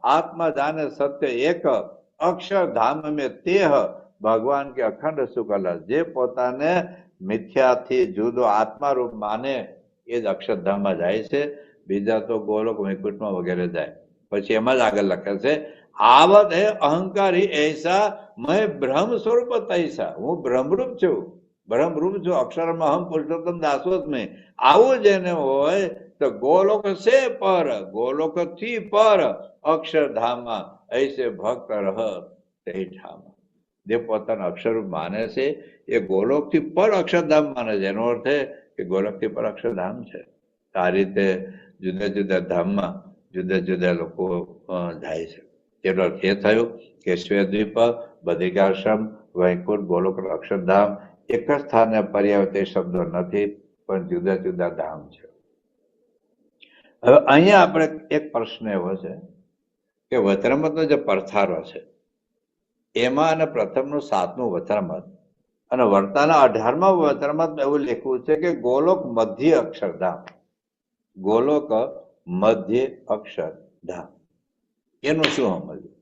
आत्मा जाने सत्य एक, अक्षरधाम में तेह ભગવાન કે અખંડ સુકલા. જે પોતાને મિથ્યાથી જુદો આત્મારૂપ માને એ જ અક્ષરધામમાં જાય છે, બીજા તો ગોલોક વૈકુંઠમાં વગેરે જાય. પછી એમાં જ આગળ લખે છે આવત હે અહંકારી એસા, મેં બ્રહ્મ સ્વરૂપ તૈસા. હું બ્રહ્મરૂપ છું, બ્રહ્મરૂપ છું, અક્ષરમાં હમ પુરુષોત્તમ દાસોત્મે. આવું જેને હોય તો ગોલોક સે પર, ગોલોક થી પર અક્ષરધામમાં ऐसे ભક્ત રહ તે ઠામ. જે પોતાના અક્ષરરૂપ માને છે એ ગોલોકથી પર અક્ષરધામ માને છે. એનો અર્થ કે ગોલોકથી પર અક્ષરધામ છે. આ રીતે જુદા જુદા ધામમાં જુદા જુદા લોકો જાય છે. એનો અર્થ એ થયો કે શ્વેતદ્વીપ, બદ્રિકાશ્રમ, વૈકુંઠ, ગોલોક, અક્ષરધામ એક જ સ્થાને પર્યાપ્ત એ શબ્દો નથી, પણ જુદા જુદા ધામ છે. હવે અહીંયા આપણે એક પ્રશ્ન એવો છે કે વચરામૃતનો જે પડથારો છે એમાં અને પ્રથમનું 7મું વચરામૃત અને વર્તાના 18મા વચરામૃતમાં એવું લખ્યું છે કે ગોલોક મધ્ય અક્ષરધામ, ગોલોક મધ્ય અક્ષરધામ. એનું શું સમજવું?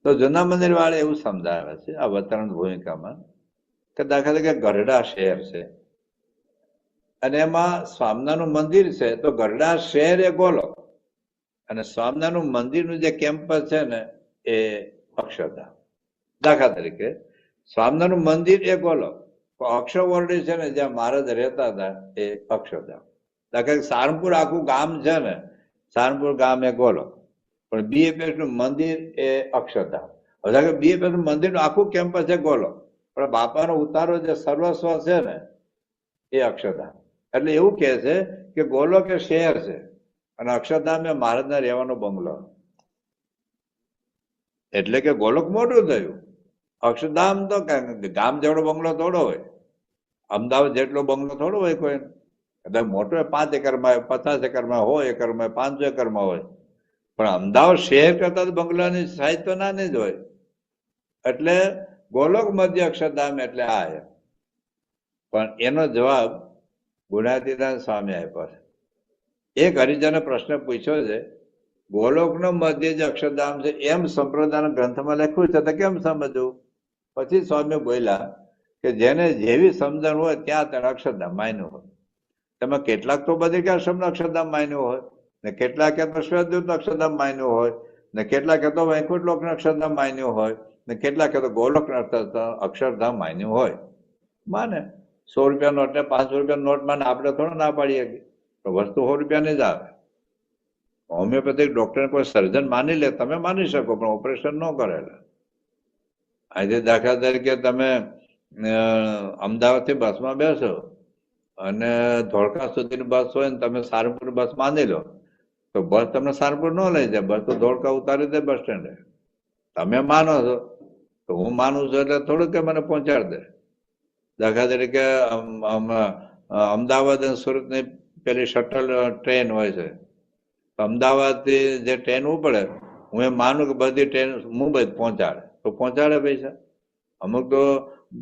તો જૂના મંદિર વાળા એવું સમજાવે છે આ વચરામૃત ભૂમિકામાં કે દાખલા તરીકે ગઢડા શહેર છે અને એમાં સ્વામિનારાયણનું મંદિર છે, તો ગઢડા શહેર એ ગોલોક અને સ્વામિનારાયણનું મંદિરનું જે કેમ્પસ છે ને એ અક્ષરધામ. દાખલા તરીકે સ્વામિનારાયણનું મંદિર એ ગોલોક અક્ષરવર્ણી છે ને જ્યાં મહારાજ રહેતા હતા એ અક્ષરધામ. દાખલા સારંગપુર આખું ગામ છે ને, સારંગપુર ગામ એ ગોલોક, પણ બીએપીએસ નું મંદિર એ અક્ષરધામ. હવે બીએપીએસ નું મંદિર નું આખું કેમ્પસ છે ગોલોક, પણ બાપાનો ઉતારો જે સર્વસ્વ છે ને એ અક્ષરધામ. એટલે એવું કે છે કે ગોલોક એ શહેર છે અને અક્ષરધામ એ મહારાજના રહેવાનો બંગલો. એટલે કે ગોલોક મોટું થયું. અક્ષરધામ તો ગામ જેવડો બંગલો થોડો હોય, અમદાવાદ જેટલો બંગલો થોડો હોય કોઈ. કદાચ મોટો હોય 5 એકરમાં હોય, 50 એકરમાં હોય, 100 એકરમાં હોય, 500 એકરમાં હોય, પણ અમદાવાદ શહેર કરતા તો બંગલાની સાઈઝ તો નાની જ હોય. એટલે ગોલોક મધ્ય અક્ષરધામ એટલે આ એમ. પણ એનો જવાબ ગુણાતીતાન સ્વામી આપ્યો છે. એક હરિજને પ્રશ્ન પૂછ્યો છે, ગોલોકનો મધ્ય જે અક્ષરધામ છે એમ સંપ્રદાયના ગ્રંથમાં લખ્યું છે તો કેમ સમજવું? પછી સ્વામી બોલ્યા કે જેને જેવી સમજણ હોય ત્યાં તેને અક્ષરધામ માન્યું હોય. તમે કેટલાક તો બધી કે અક્ષરધામ માન્યું હોય, ને કેટલાક તો શ્વેતદૂત અક્ષરધામ માન્યું હોય, ને કેટલાક તો વૈકુંઠ લોકનું અક્ષરધામ માન્યું હોય, ને કેટલાક તો ગોલોક અક્ષરધામ માન્યું હોય. માને 100 રૂપિયા નોટ ને 500 રૂપિયા નોટ માને આપણે થોડો ના પાડીએ તો વસ્તુ 100 રૂપિયાની જ આવે. હોમિયોપેથિક ડોક્ટર કોઈ સર્જન માની લે, તમે માની શકો, પણ ઓપરેશન ન કરેલા. આજે દાખલા તરીકે તમે અમદાવાદથી બસમાં બેસો અને ધોળકા સુધીની બસ હોય ને તમે સારંગપુર બસ માની લો તો બસ તમને સારંગપુર ન લઈ જાય, બસ તો ધોળકા ઉતારી દે બસ સ્ટેન્ડે. તમે માનો છો તો હું માનું છું એટલે થોડુંક કે મને પહોંચાડી દે. દાખલા તરીકે અમદાવાદ અને સુરતની પેલી શટલ ટ્રેન હોય છે, અમદાવાદથી જે ટ્રેન ઉપડે હું એમ માનું કે બધી ટ્રેન મુંબઈ પહોંચાડે તો પહોંચાડે પૈસા. અમુક તો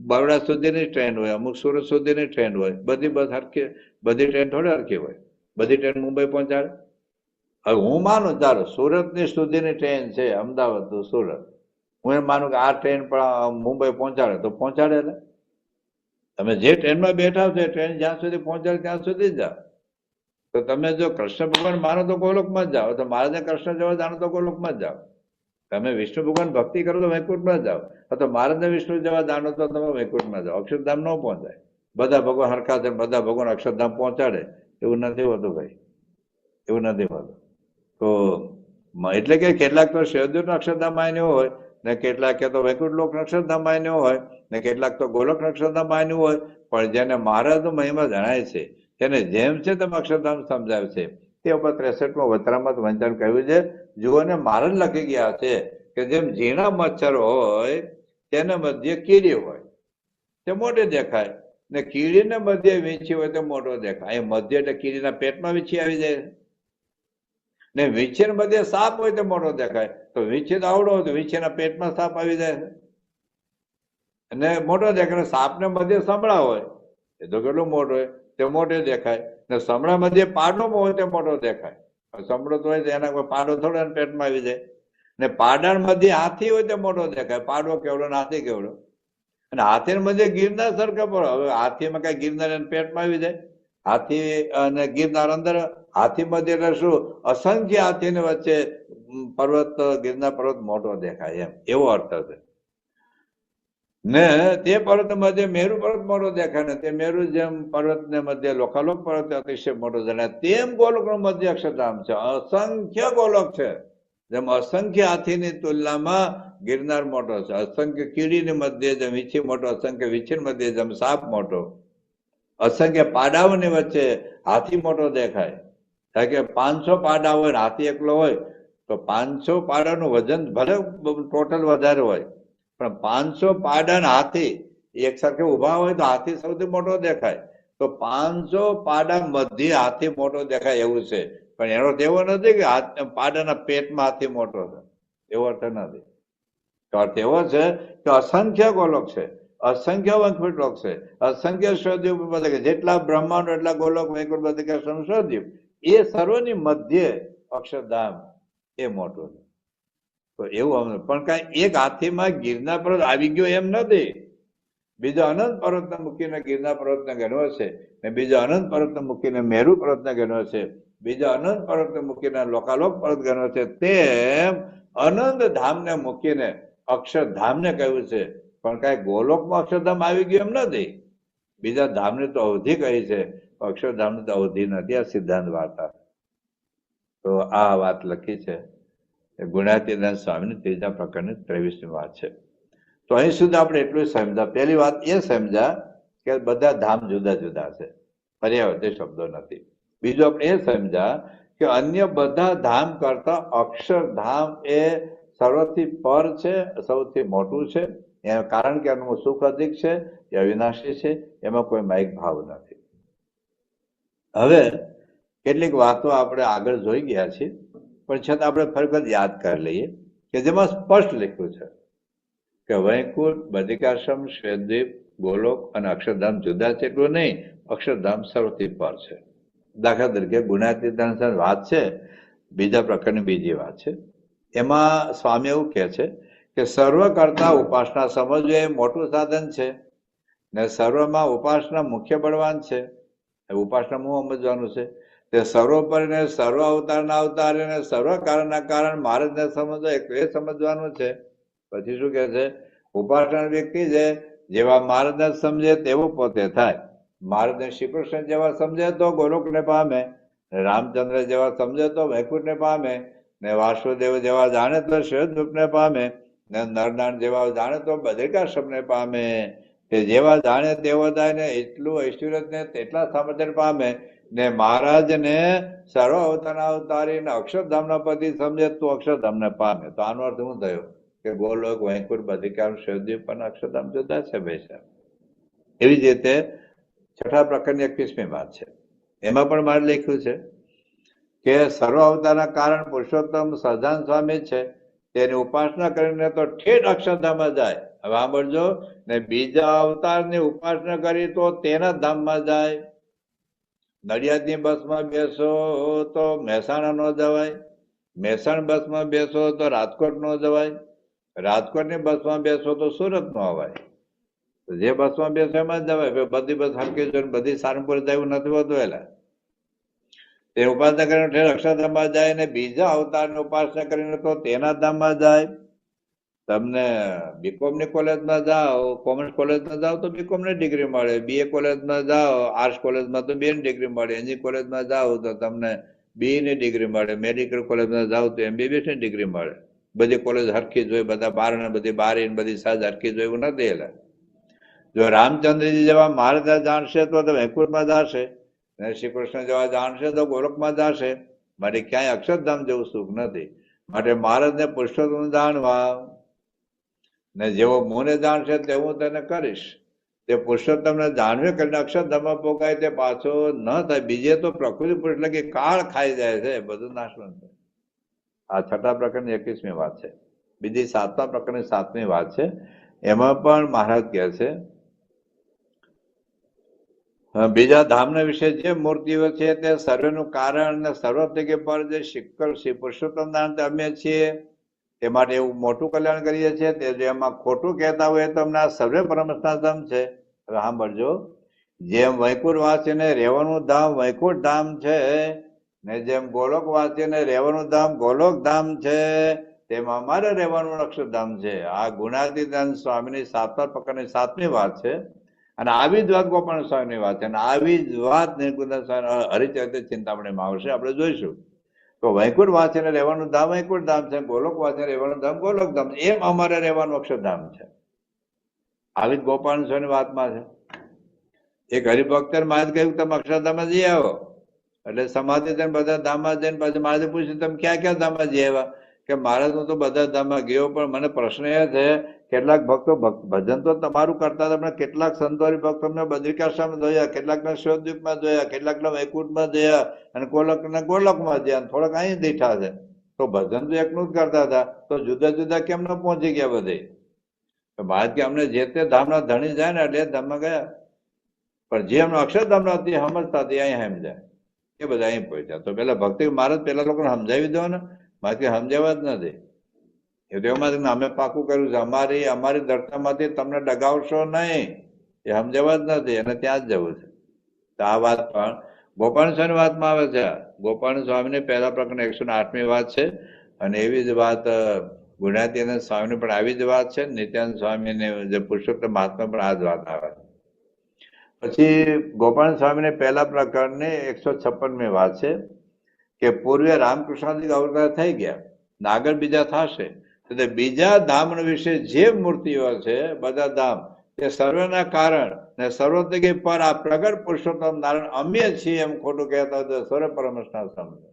બરોડા સુધીની ટ્રેન હોય, અમુક સુરત સુધીની ટ્રેન હોય, બધી બસ હરખી, બધી ટ્રેન થોડી હરખી હોય, બધી ટ્રેન મુંબઈ પહોંચાડે. હવે હું માનું ચાલો સુરતની સુધીની ટ્રેન છે અમદાવાદ તો સુરત, હું એમ માનું કે આ ટ્રેન પણ મુંબઈ પહોંચાડે તો પહોંચાડે. ને તમે જે ટ્રેનમાં બેઠા છો એ ટ્રેન જ્યાં સુધી પહોંચાડે ત્યાં સુધી જ જાઓ. તો તમે જો કૃષ્ણ ભગવાન માનો તો ગોલોકમાં જ જાઓ, તો મહારાજને કૃષ્ણ જવા જાણો તો ગોલોકમાં જ જાઓ. તમે વિષ્ણુ ભગવાન ભક્તિ કરો તો વૈકુંઠમાં જાઓ, તો મહારાજને વિષ્ણુ જવા જાણો તો તમે વૈકુંઠમાં જાઓ. અક્ષરધામ ન પહોંચાય. બધા ભગવાન હરખા છે, બધા ભગવાન અક્ષરધામ પહોંચાડે એવું નથી હોતું ભાઈ, એવું નથી હોતું. તો એટલે કે કેટલાક તો શિવદૂત અક્ષરધામ માન્યું હોય, ને કેટલાક તો વૈકુંઠ લોક અક્ષરધામ માન્યું હોય, ને કેટલાક તો ગોલોક અક્ષરધામ માન્યું હોય. પણ જેને મહારાજનો મહિમા જણાય છે તેને જેમ છે તેમ અક્ષરધામ સમજાવે છે. તે ઉપર 63માં વતરામત વંચન કહ્યું છે. જુઓ ને મહારાજ લખી ગયા છે કે જેમ ઝીણા મચ્છર હોય તેને મધ્ય કીડી હોય તે મોટે દેખાય, ને કીડીને મધ્ય વીંછી હોય તો મોટો દેખાય. એ મધ્ય એટલે કીડીના પેટમાં વીંછી આવી જાય, ને વીંછી મધ્ય સાપ હોય તો મોટો દેખાય. તો વીંછી આવડો હોય તો વીંછીના પેટમાં સાપ આવી જાય અને મોટો દેખાય. સાપને મધ્ય સમળા હોય એ તો કેટલું મોટો હોય તે મોટો દેખાય, ને સમળા મધ્ય પાડો હોય તો મોટો દેખાય. સમળો તો હોય તો એના કોઈ પાડો થોડો પેટમાં આવી જાય. ને પાડા મધ્ય હાથી હોય તો મોટો દેખાય. પાડો કેવડો ને હાથી કેવડો. અને હાથી મધ્ય ગિરનાર સરખા પર. હવે હાથીમાં કઈ ગિરનાર પેટમાં આવી જાય? હાથી અને ગિરનાર અંદર, હાથી મધ્ય એટલે શું? અસંખ્ય હાથીને વચ્ચે પર્વત, ગિરનાર પર્વત મોટો દેખાય એમ, એવો અર્થ છે. ને તે પર્વત મધ્ય મેરુ પર્વત મોટો દેખાય, ને તે મેરુ જેમ પર્વત ને મધ્ય લોકાલોક પર્વત અતિશય મોટો જણાય, તેમ ગોલોક નો મધ્ય અક્ષરધામ છે. અસંખ્ય ગોલોક છે. જેમ અસંખ્ય હાથીની તુલનામાં ગિરનાર મોટો છે, અસંખ્ય કીડીની મધ્ય જેમ વીંછી મોટો, અસંખ્ય વીંછી મધ્ય જેમ સાપ મોટો, અસંખ્ય પાડાઓની વચ્ચે હાથી મોટો દેખાય. કારણ કે 500 પાડા હોય ને હાથી એકલો હોય તો 500 પાડાનું વજન ભલે ટોટલ વધારે હોય, પણ 500 પાડા ને હાથી એક સરખે ઉભા હોય તો હાથી સૌથી મોટો દેખાય. તો 500 પાડા મધ્ય હાથી મોટો દેખાય એવું છે. પણ એનો અર્થ એવો નથી કે પાડાના પેટમાં હાથી મોટો છે, એવો અર્થ નથી. તો અર્થ એવો છે કે અસંખ્ય ગોલોક છે, અસંખ્ય વૈકુંઠ લોક છે, અસંખ્ય શ્રદ્ધ્યુપ, જેટલા બ્રહ્માંડ એટલા ગોલોક વૈકુંઠ બધા સંશ્રદ્ધ્યુપ, એ સર્વની મધ્ય અક્ષરધામ એ મોટું છે. તો એવું પણ કઈ એક હાથીમાં ગિરનાર પર્વત આવી ગયો એમ નથી. બીજો અનંત પર્વતને મૂકીને ગિરનાર પર્વતને ગણ્યો છે, ને બીજો અનંત પર્વતને મૂકીને મેરુ પર્વતને ગણ્યો છે, બીજો અનંત પર્વતને મૂકીને લોકાલોક પર્વત ગણ્યો છે. તેમ અનંત ધામને મૂકીને અક્ષરધામને કહ્યું છે. પણ કઈ ગોલોકમાં અક્ષરધામ આવી ગયું એમ નથી. બીજા ધામની તો અવધિ કહી છે, અક્ષરધામની તો અવધિ નથી. આ સિદ્ધાંત વાર્તા. તો આ વાત લખી છે ગુણાતીતાનંદ સ્વામીની ત્રીજા પ્રકરણની 23મી વાત છે. તો અહીં સુધી આપણે એટલું સમજ્યા. પહેલી વાત એ સમજ્યા કે બધા ધામ જુદા જુદા છે, પર્યાવર્તી શબ્દો નથી. બીજું આપણે એ સમજ્યા કે અન્ય બધા ધામ કરતા અક્ષરધામ એ સર્વથી પર છે, સૌથી મોટું છે. કારણ કે એનું સુખ અધિક છે, એ અવિનાશી છે, એમાં કોઈ માયિક ભાવ નથી. હવે કેટલીક વાતો આપણે આગળ જોઈ ગયા છીએ, પણ છતાં આપણે ફરી વખત યાદ કરી લઈએ કે જેમાં સ્પષ્ટ લખ્યું છે કે વૈકુંઠ, બદ્રિકાશ્રમ, શ્વેતદ્વીપ, ગોલોક અને અક્ષરધામ જુદા છે એટલું નહીં, અક્ષરધામ સર્વથી પર છે. દાખલા તરીકે ગુણાતીતાનંદ વાત છે, બીજા પ્રકારની બીજી વાત છે. એમાં સ્વામી એવું કહે છે કે સર્વ કરતા ઉપાસના સમજવું એ મોટું સાધન છે, ને સર્વમાં ઉપાસના મુખ્ય બળવાન છે. ઉપાસના હું સમજવાનું છે. તે સર્વોપરી ને સર્વ અવતારના અવતાર અને સર્વ કારણના કારણ મહારાજને સમજવો એ સમજવાનું છે. પછી શું કે છે? ઉપાસના વ્યક્તિ છે જેવા મહારાજને સમજે તેવું પોતે થાય. મહારાજને શ્રી કૃષ્ણ જેવા સમજે તો ગોલોકને પામે, રામચંદ્ર જેવા સમજે તો વૈકુંઠને પામે, ને વાસુદેવ જેવા જાણે તો શ્વેતદ્વીપને પામે, ને નરનારાયણ જેવા જાણે તો બદ્રિકાશ્રમને પામે. કે જેવા જાણે તેવો થાય ને એટલું ઐશ્વર્ય ને તેટલા સામર્થ્ય પામે. ને મહારાજને સર્વ અવતારના અવતારી ને અક્ષરધામના પતિ સમજે તો અક્ષરધામને પામે. તો આનો અર્થ શું થયો કે ગોલોક, વૈકુંઠ, બદ્રિકાશ્રમ, શ્વેતદ્વીપ અને અક્ષરધામ જુદા છે ભાઈ સાહેબ. એવી જ રીતે છઠ્ઠા પ્રકરણની 21મી વાત છે. એમાં પણ મારે લખ્યું છે કે સર્વ અવતારના કારણ પુરુષોત્તમ સહજાનંદ સ્વામી છે, તેની ઉપાસના કરીને તો ઠેઠ અક્ષરધામમાં જાય. હવે સાંભળજો, ને બીજા અવતારની ઉપાસના કરી તો તેના ધામમાં જાય. નડિયાદની બસમાં બેસો તો મહેસાણા ન જવાય, મહેસાણા બસમાં બેસો તો રાજકોટ ન જવાય, રાજકોટની બસમાં બેસો તો સુરત ન અવાય. જે બસમાં બેસો એમાં જ જવાય. બધી બસ હરકી જોઈને બધી સારંગપુર જવું નથી હોતું. એટલે તે ઉપાસના કરીને અક્ષરધામમાં જાય, ને બીજા અવતારની ઉપાસના કરીને તો તેના ધામમાં જાય. તમને બીકોમની કોલેજમાં જાઓ, કોમર્સ કોલેજમાં જાઓ તો બીકોમની ડિગ્રી મળે, બીએ કોલેજમાં જાઓ, આર્ટ્સ કોલેજમાં તો બીએની ડિગ્રી મળે, એન્જિનિયરિંગ કોલેજમાં જાઓ તો તમને બીની ડિગ્રી મળે, મેડિકલ કોલેજમાં જાઓ તો એમબીબીએસની ડિગ્રી મળે. બધી કોલેજ હરખી જોઈ, બધા બારણે બધી બારી બધી સાજ હરખી જોઈ એવું નથી. એટલે જો રામચંદ્રજી જેવા મહારાજ જાણશે તો વૈકુંઠમાં જશે, ને શ્રી કૃષ્ણ જેવા જાણશે તો ગોલોકમાં જશે. માટે ક્યાંય અક્ષરધામ જેવું સુખ નથી. માટે મહારાજને પુરુષોત્તમ જાણવા, ને જેવો મને જાણશે તેવું તને કરીશ. તે પુરુષોત્તમને જાણવે કરીને અક્ષરધામમાં પોકાય તે પાછો ન થાય. બીજે તો પ્રકૃતિ પુરુષ એટલે કે કાળ ખાઈ જાય છે, બધું નાશવંત છે. આ છઠ્ઠા પ્રકરણની 21મી વાત છે. બીજી સાતમા પ્રકરણની 7મી વાત છે. એમાં પણ મહારાજ કહે છે બીજા ધામના વિશે જે મૂર્તિઓ છે તે સર્વનું કારણ ને સર્વથી પર જે શિખર શ્રી પુરુષોત્તમ નારાયણ અમે છીએ, તે માટે એવું મોટું કલ્યાણ કરીએ છીએ. તે જેમાં ખોટું કહેતા હોય તો અમને આ સર્વે પરમસ્થાન ધામ છે. હવે સાંભળજો, જેમ વૈકુંઠ વાસીને રહેવાનું ધામ વૈકુંઠ ધામ છે, ને જેમ ગોલોક વાસીને રહેવાનું ધામ ગોલોક ધામ છે, તેમાં અમારે રહેવાનું અક્ષરધામ છે. આ ગુણાતીતાનંદ સ્વામીની સાતમા પ્રકરણની 7મી વાત છે. અને આવી જ વાત ગોપાલ સ્વામીની વાત છે. અને આવી જ વાત હરિચરિત્ર ચિંતામણીમાં આવશે, આપણે જોઈશું. તો વૈકુંઠ વાસીને રહેવાનું ધામ વૈકુંઠ ધામ છે, ગોલોક વાસીને રહેવાનું ધામ ગોલોક ધામ છે. એમ અમારે રહેવાનું અક્ષરધામ છે. આવી જ ગોપાલ સ્વામીની વાતમાં છે. એક હરિભક્ત મહારાજ કહ્યું તમે અક્ષરધામમાં જઈ આવો, એટલે સમાધિ થઈને બધા ધામમાં જઈને પછી મહારાજે પૂછ્યું તમે ક્યાં ક્યાં ધામમાં જઈ આવ્યા? કે મહારાજ હું તો બધા ધામમાં ગયો, પણ મને પ્રશ્ન એ છે કેટલાક ભક્તો ભજન તો તમારું કરતા હતા, પણ કેટલાક સંતોરી ભક્તો અમને બદ્રિકાશ્રમમાં જોયા, કેટલાકને શ્વેતદ્વીપમાં જોયા, કેટલાકને વૈકુંઠમાં જોયા, અને કોલકને ગોલકમાં જોયા, થોડાક અહીં દીઠા છે. તો ભજન તો એકનું જ કરતા હતા, તો જુદા જુદા કેમ ન પહોંચી ગયા બધે? તો મહારાજ કે અમને જે તે ધામના ધણી જાય ને એટલે ધામમાં ગયા, પણ જે અમને અક્ષરધામના હતી સમજતા હતી અહીં સમજાય, એ બધા અહીં પહોંચ્યા. તો પેલા ભક્તિ મહારાજ પેલા લોકોને સમજાવી દો ને. મારે સમજાવવા જ નથી. એ તો એમાં અમે પાકું કર્યું છે, અમારી દર્શનમાંથી તમને ડગાવશો નહીં, એ સમજાવવા જ નથી, અને ત્યાં જ જવું છે. તો આ વાત પણ ગોપાલ સ્વામી વાતમાં આવે છે. ગોપાલ સ્વામીની પહેલા પ્રકરણ 108મી વાત છે. અને એવી જ વાત ગુણાતીતાનંદ સ્વામીની પણ આવી જ વાત છે. નિત્યાનંદ સ્વામીને જે પુરુષોત્તમ મહાત્મા પણ આ જ વાત આવે. પછી ગોપાલ સ્વામીને પહેલા પ્રકરણની 156મી વાત છે કે પૂર્વે રામકૃષ્ણાદિક અવતાર થઈ ગયા, આગળ બીજા થશે, એટલે બીજા ધામ વિશે જે મૂર્તિઓ છે બધા ધામ તે સર્વના કારણ ને સર્વોતેકી પર આ પ્રગટ પુરુષોત્તમ નારાયણ અમે છીએ એમ ખોટું કહેતા હોય તો સર્વ પરમહંસના સમજે.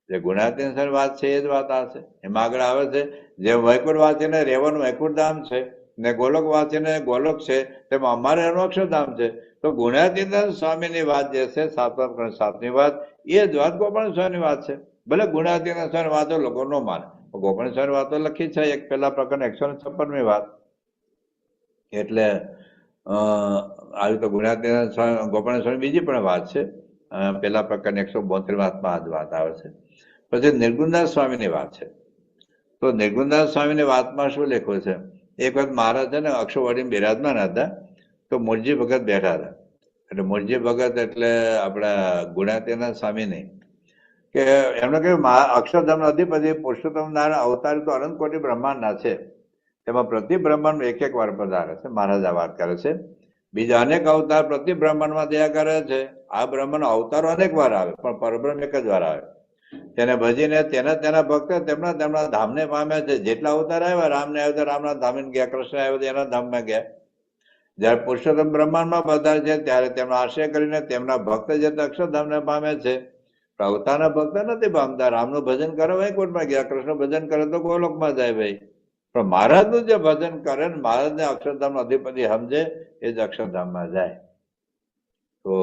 જે ગુણાતીત વાત છે એ જ વાત આ છે. એમાં આગળ આવે છે જેમ વૈકુંઠ વાંચીને રેવાનું વૈકુંઠ ધામ છે ને ગોલોક વાંચીને ગોલોક છે, તેમાં અમારે એનું અક્ષરધામ છે. તો ગુણાતીત સ્વામીની વાત જે છે 7.7ની વાત એ જ વાત ગોપાલ સ્વામીની વાત છે. ભલે ગુણાતીત સ્વામી વાતો લોકો ન માને, ગોપાલ સ્વામી વાતો લખી છે એક પહેલા પ્રકરણ 156મી વાત. એટલે આવી તો ગુણાતીત ગોપાલ સ્વામી બીજી પણ વાત છે, પહેલા પ્રકરણ 172 વાતમાં આ જ વાત આવે છે. પછી નિર્ગુણદાસ સ્વામીની વાત છે. તો નિર્ગુણદાસ સ્વામીની વાતમાં શું લખ્યું છે, એક વખત મહારાજ છે ને અક્ષરવાડી બિરાજમાન હતા, તો મૂળજી ભગત બેઠા હતા. એટલે મૂળજી ભગત એટલે આપણા ગુણાતીત સ્વામી નહીં, કે એમણે કહ્યું અક્ષરધામ અધિપતિ પુરુષોત્તમ નારાયણ અવતારી તો અનંત કોટી બ્રહ્માંડના છે, તેમાં પ્રતિ બ્રહ્માંડ એક એક વાર પધારે છે. મહારાજ આ વાત કરે છે. બીજા અનેક અવતાર પ્રતિ બ્રહ્માંડમાં દયા કરે છે. આ બ્રહ્માંડ અવતારો અનેક વાર આવે પણ પરબ્રહ્મ એક જ વાર આવે. તેને ભજીને તેના ભક્ત તેમના ધામને પામે છે. જેટલા અવતાર આવ્યા, રામને આવ્યો તો રામના ધામે ગયા, કૃષ્ણ આવ્યો તો એના ધામમાં ગયા. જયારે પુરુષોત્તમ બ્રહ્માંડમાં પધારે છે ત્યારે તેમનો આશ્રય કરીને તેમના ભક્ત જે અક્ષરધામને પામે છે. અવતારના ભક્ત નથી પામતા. રામનું ભજન કરે વૈકુંઠમાં ગયા, કૃષ્ણ ભજન કરે તો ગોલોકમાં જાય ભાઈ. પણ મહારાજનું જે ભજન કરે ને મહારાજને અક્ષરધામ અધિપતિ સમજે એ જ અક્ષરધામમાં જાય. તો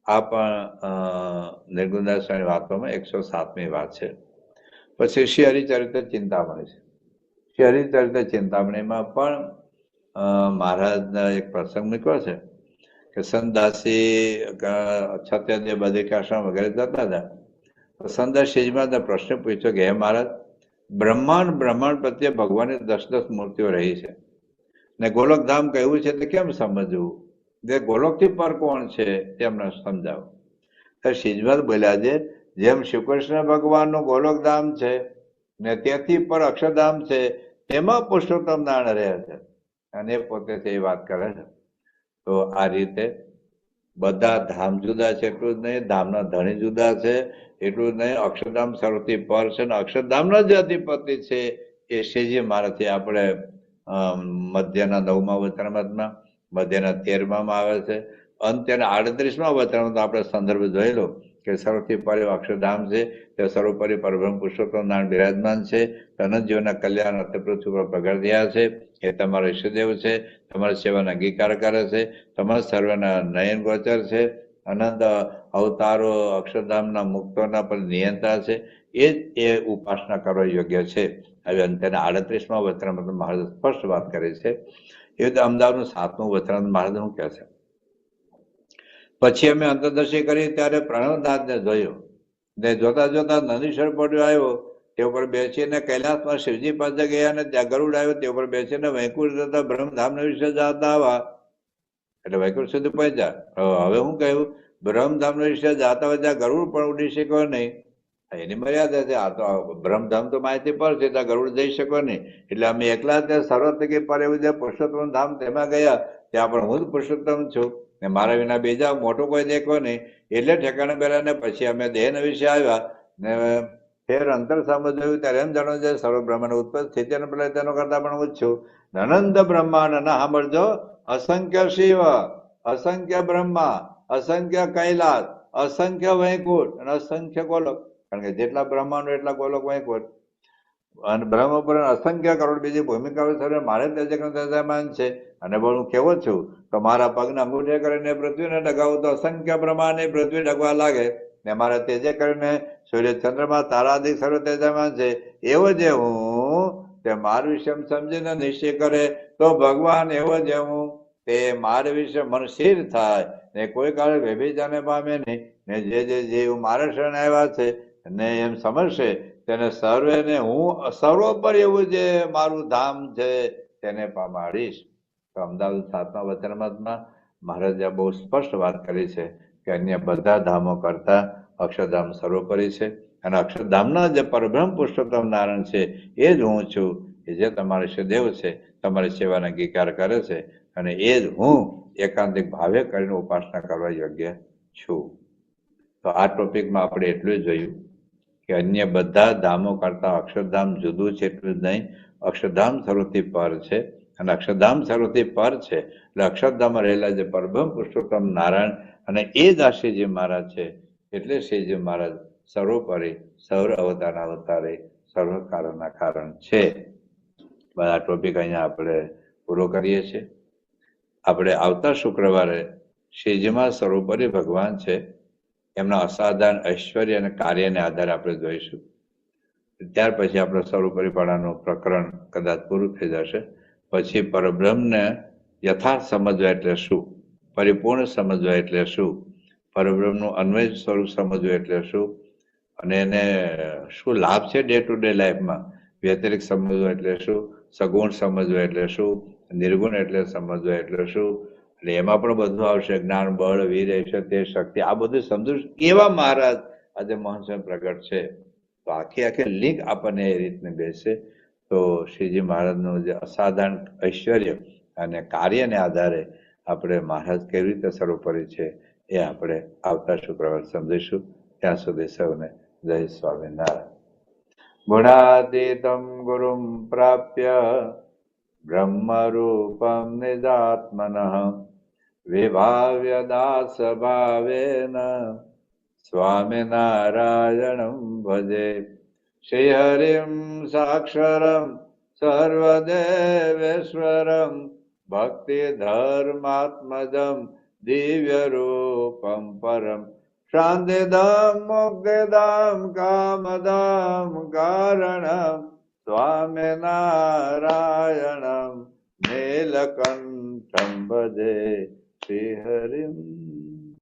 આ પણ નિર્ગુણદાસ સ્વામી વાતોમાં 107મી વાત છે. પછી શ્રી હરિચરિત્ર ચિંતામણી છે. શ્રી હરિચરિત્ર ચિંતામણીમાં પણ મહારાજના એક પ્રસંગ મૂક્યો છે કે સંતદાસી છત્યાદેવ બદ્રિકાશ્રમ વગેરે જતા હતા. તો સંતદાસજીમાં પ્રશ્ન પૂછ્યો કે હે મહારાજ, બ્રહ્માંડ પ્રત્યે ભગવાનની 10 મૂર્તિઓ રહી છે ને ગોલોકધામ કહ્યું છે તે કેમ સમજવું? જે ગોલોકથી પર કોણ છે તેમને સમજાવો. શિજમત બોલ્યા છે જેમ શ્રી કૃષ્ણ ભગવાનનું ગોલોકધામ છે ને તેથી પર અક્ષરધામ છે, તેમાં પુરુષોત્તમ નારાયણ રહે છે અને પોતે તે વાત કરે છે. તો આ રીતે બધા ધામ જુદા છે એટલું જ નહીં, ધામના ધણી જુદા છે એટલું જ નહીં, અક્ષરધામ સર્વથી પર છે ને અક્ષરધામના જે અધિપતિ છે એ શ્રીજી મહારાજથી આપણે મધ્યના 9મા વચનામૃતમાં, મધ્યના 13માં આવે છે, અંત્યના 38મા વચનામૃત આપણે સંદર્ભ જોઈ લો કે સર્વથી પર અક્ષરધામ છે, તે સર્વોપરી પરબ્રહ્મ પુરુષોત્તમ નારાયણ બિરાજમાન છે, અનંત જીવનના કલ્યાણ અર્થે પૃથ્વી પર પ્રગટ થયા છે. એ તમારો ઈષ્ટદેવ છે, તમારી સેવાનો અંગીકાર કરે છે, તમારા સર્વના નયન ગોચર છે, અનંત અવતારો અક્ષરધામના મુક્તોના પર નિયંત્રણ છે. એ ઉપાસના કરવા યોગ્ય છે. હવે અંત્યના 38મા વચનામૃત મહારાજ સ્પષ્ટ વાત કરે છે. એ રીતે અમદાવાદનું 7મું વચનામૃત મહારાજ શું કહે છે, પછી અમે અંતર્દર્શી કરી ત્યારે પ્રણવનાથને જોયો ને જોતા જોતા નંદીશ્વર પડ્યો આવ્યો, તે ઉપર બેસીને કૈલાસમાં શિવજી પાસે ગયા અને ત્યાં ગરુડ આવ્યો, તે ઉપર બેસીને વૈકુંઠ જતા બ્રહ્મધામ વિશે જતા આવા, એટલે વૈકુંઠ સુધી પહોંચ્યા. હવે હું કહ્યું, બ્રહ્મધામ વિશે જતા હોય ત્યાં ગરુડ પણ ઉડી શક્યો નહીં, એની મર્યાદા છે. આ તો બ્રહ્મધામ તો માહિતી પર છે, ત્યાં ગરુડ જઈ શક્યો નહીં. એટલે અમે એકલા ત્યાં સર્વતકી પર એવું જે પુરુષોત્તમ ધામ તેમાં ગયા, ત્યાં પણ હું જ પુરુષોત્તમ છું ને મારા વિના બીજા મોટો કોઈ દેખો નહીં. એટલે ઠેકાણે બેલા ને પછી અમે દેહના વિશે આવ્યા ને ફેર અંતર સમજ્યું ત્યારે એમ જાણો છે સર્વ બ્રહ્માંડ ઉત્પત્તિ સ્થિતિ અને પ્રલય તેનો કરતા પણ હું જ છું. અનંત બ્રહ્માંડ ના સાંભળજો, અસંખ્ય શિવ, અસંખ્ય બ્રહ્મા, અસંખ્ય કૈલાસ, અસંખ્ય વૈકુંઠ અને અસંખ્ય ગોલોક. કારણ કે જેટલા બ્રહ્માંડો એટલા ગોલોક વૈકુંઠ અને બ્રહ્મપુર અસંખ્ય કરોડ બીજી ભૂમિકા મારે તેજમાન છે. અને હું કેવો છું તો મારા પગના અંગૂઠે કરીને પૃથ્વીને ડગાવું તો અસંખ્ય પ્રમાણે પૃથ્વી ડગવા લાગે ને મારા તેજે કરીને સૂર્ય ચંદ્રમાં તારાદિક સર્વ તેજમાન છે. એવો જે હું તે મારા વિશે સમજીને નિશ્ચય કરે તો ભગવાન એવો જે હું તે મારા વિશે મન સ્થિર થાય ને કોઈ કાળે વ્યભિચારને પામે નહીં ને જે મારા શરણ આવ્યા છે ને એમ સમજશે તેને સર્વેને હું સર્વોપર એવું જે મારું ધામ છે તેને પામાડીશ. તો અમદાવાદ 7મા વચનામૃતમાં મહારાજે બહુ સ્પષ્ટ વાત કરી છે કે અન્ય બધા ધામો કરતા અક્ષરધામ સર્વોપરી છે અને અક્ષરધામના જે પરબ્રહ્મ પુરુષોત્તમ નારાયણ છે એ જ હું છું, કે જે તમારા ઈષ્ટદેવ છે, તમારી સેવાના અંગીકાર કરે છે અને એ જ હું એકાંતિક ભાવે કરીને ઉપાસના કરવા યોગ્ય છું. તો આ ટોપિકમાં આપણે એટલું જ જોયું કે અન્ય બધા ધામો કરતા અક્ષરધામ જુદું છે એટલું જ નહીં, અક્ષરધામ સર્વથી પર છે, અને અક્ષરધામ સર્વથી પર છે એટલે અક્ષરધામમાં રહેલા જે પરબ્રહ્મ પુરુષોત્તમ નારાયણ અને એ જ આ શ્રીજી મહારાજ છે. એટલે શ્રીજી મહારાજ સર્વોપરી સર્વ અવતારના અવતારે સર્વ કારણના કારણ છે. આ ટોપિક અહીંયા આપણે પૂરો કરીએ છીએ. આપણે આવતા શુક્રવારે શ્રીજીમાં સર્વોપરી ભગવાન છે એમના અસાધારણ ઐશ્વર્ય અને કાર્યને આધારે આપણે જોઈશું. ત્યાર પછી આપણે સર્વોપરીપણાનું પ્રકરણ કદાચ પૂરું થઈ જશે. પછી પરબ્રહ્મને યથાર્થ સમજવા એટલે શું, પરિપૂર્ણ સમજવા એટલે શું, પરબ્રહ્મનું અન્વય સ્વરૂપ સમજવું એટલે શું, અને એને શું લાભ છે ડે ટુ ડે લાઈફમાં, વ્યતિરિક્ત સમજવું એટલે શું, સગુણ સમજવું એટલે શું, નિર્ગુણ એટલે સમજવું એટલે શું, એટલે એમાં પણ બધું આવશે. જ્ઞાન, બળ, વીર, ઐશ્વર્ય, તેજ, શક્તિ, આ બધું સમજવું. કેવા મહારાજ આજે મહાન પ્રગટ છે, તો આખી લિંક આપણને એ રીતને બેસે. તો શ્રીજી મહારાજનું જે અસાધારણ ઐશ્વર્ય અને કાર્યને આધારે આપણે મહારાજ કેવી રીતે સર્વોપરી છે એ આપણે આવતા શુક્રવાર સમજીશું. ત્યાં સુધી સૌને જય સ્વામિનારાયણ. ગુણાતીતમ ગુરુમ પ્રાપ્ય બ્રહ્મરૂપમ નિજાત્મનઃ વિભાવ્ય દાસ ભાવેન સ્વામિનારાયણં ભજે. શ્રી હરિમ સાક્ષરમ સર્વદેવેશ્વરમ ભક્તિ ધર્માત્મજમ દિવ્ય રૂપમ પરમ શાંતિદમ મુક્તિદમ કામદમ કારણમ સ્વામિનારાયણમ નીલકંઠમ ભજે. શ્રી હરિમ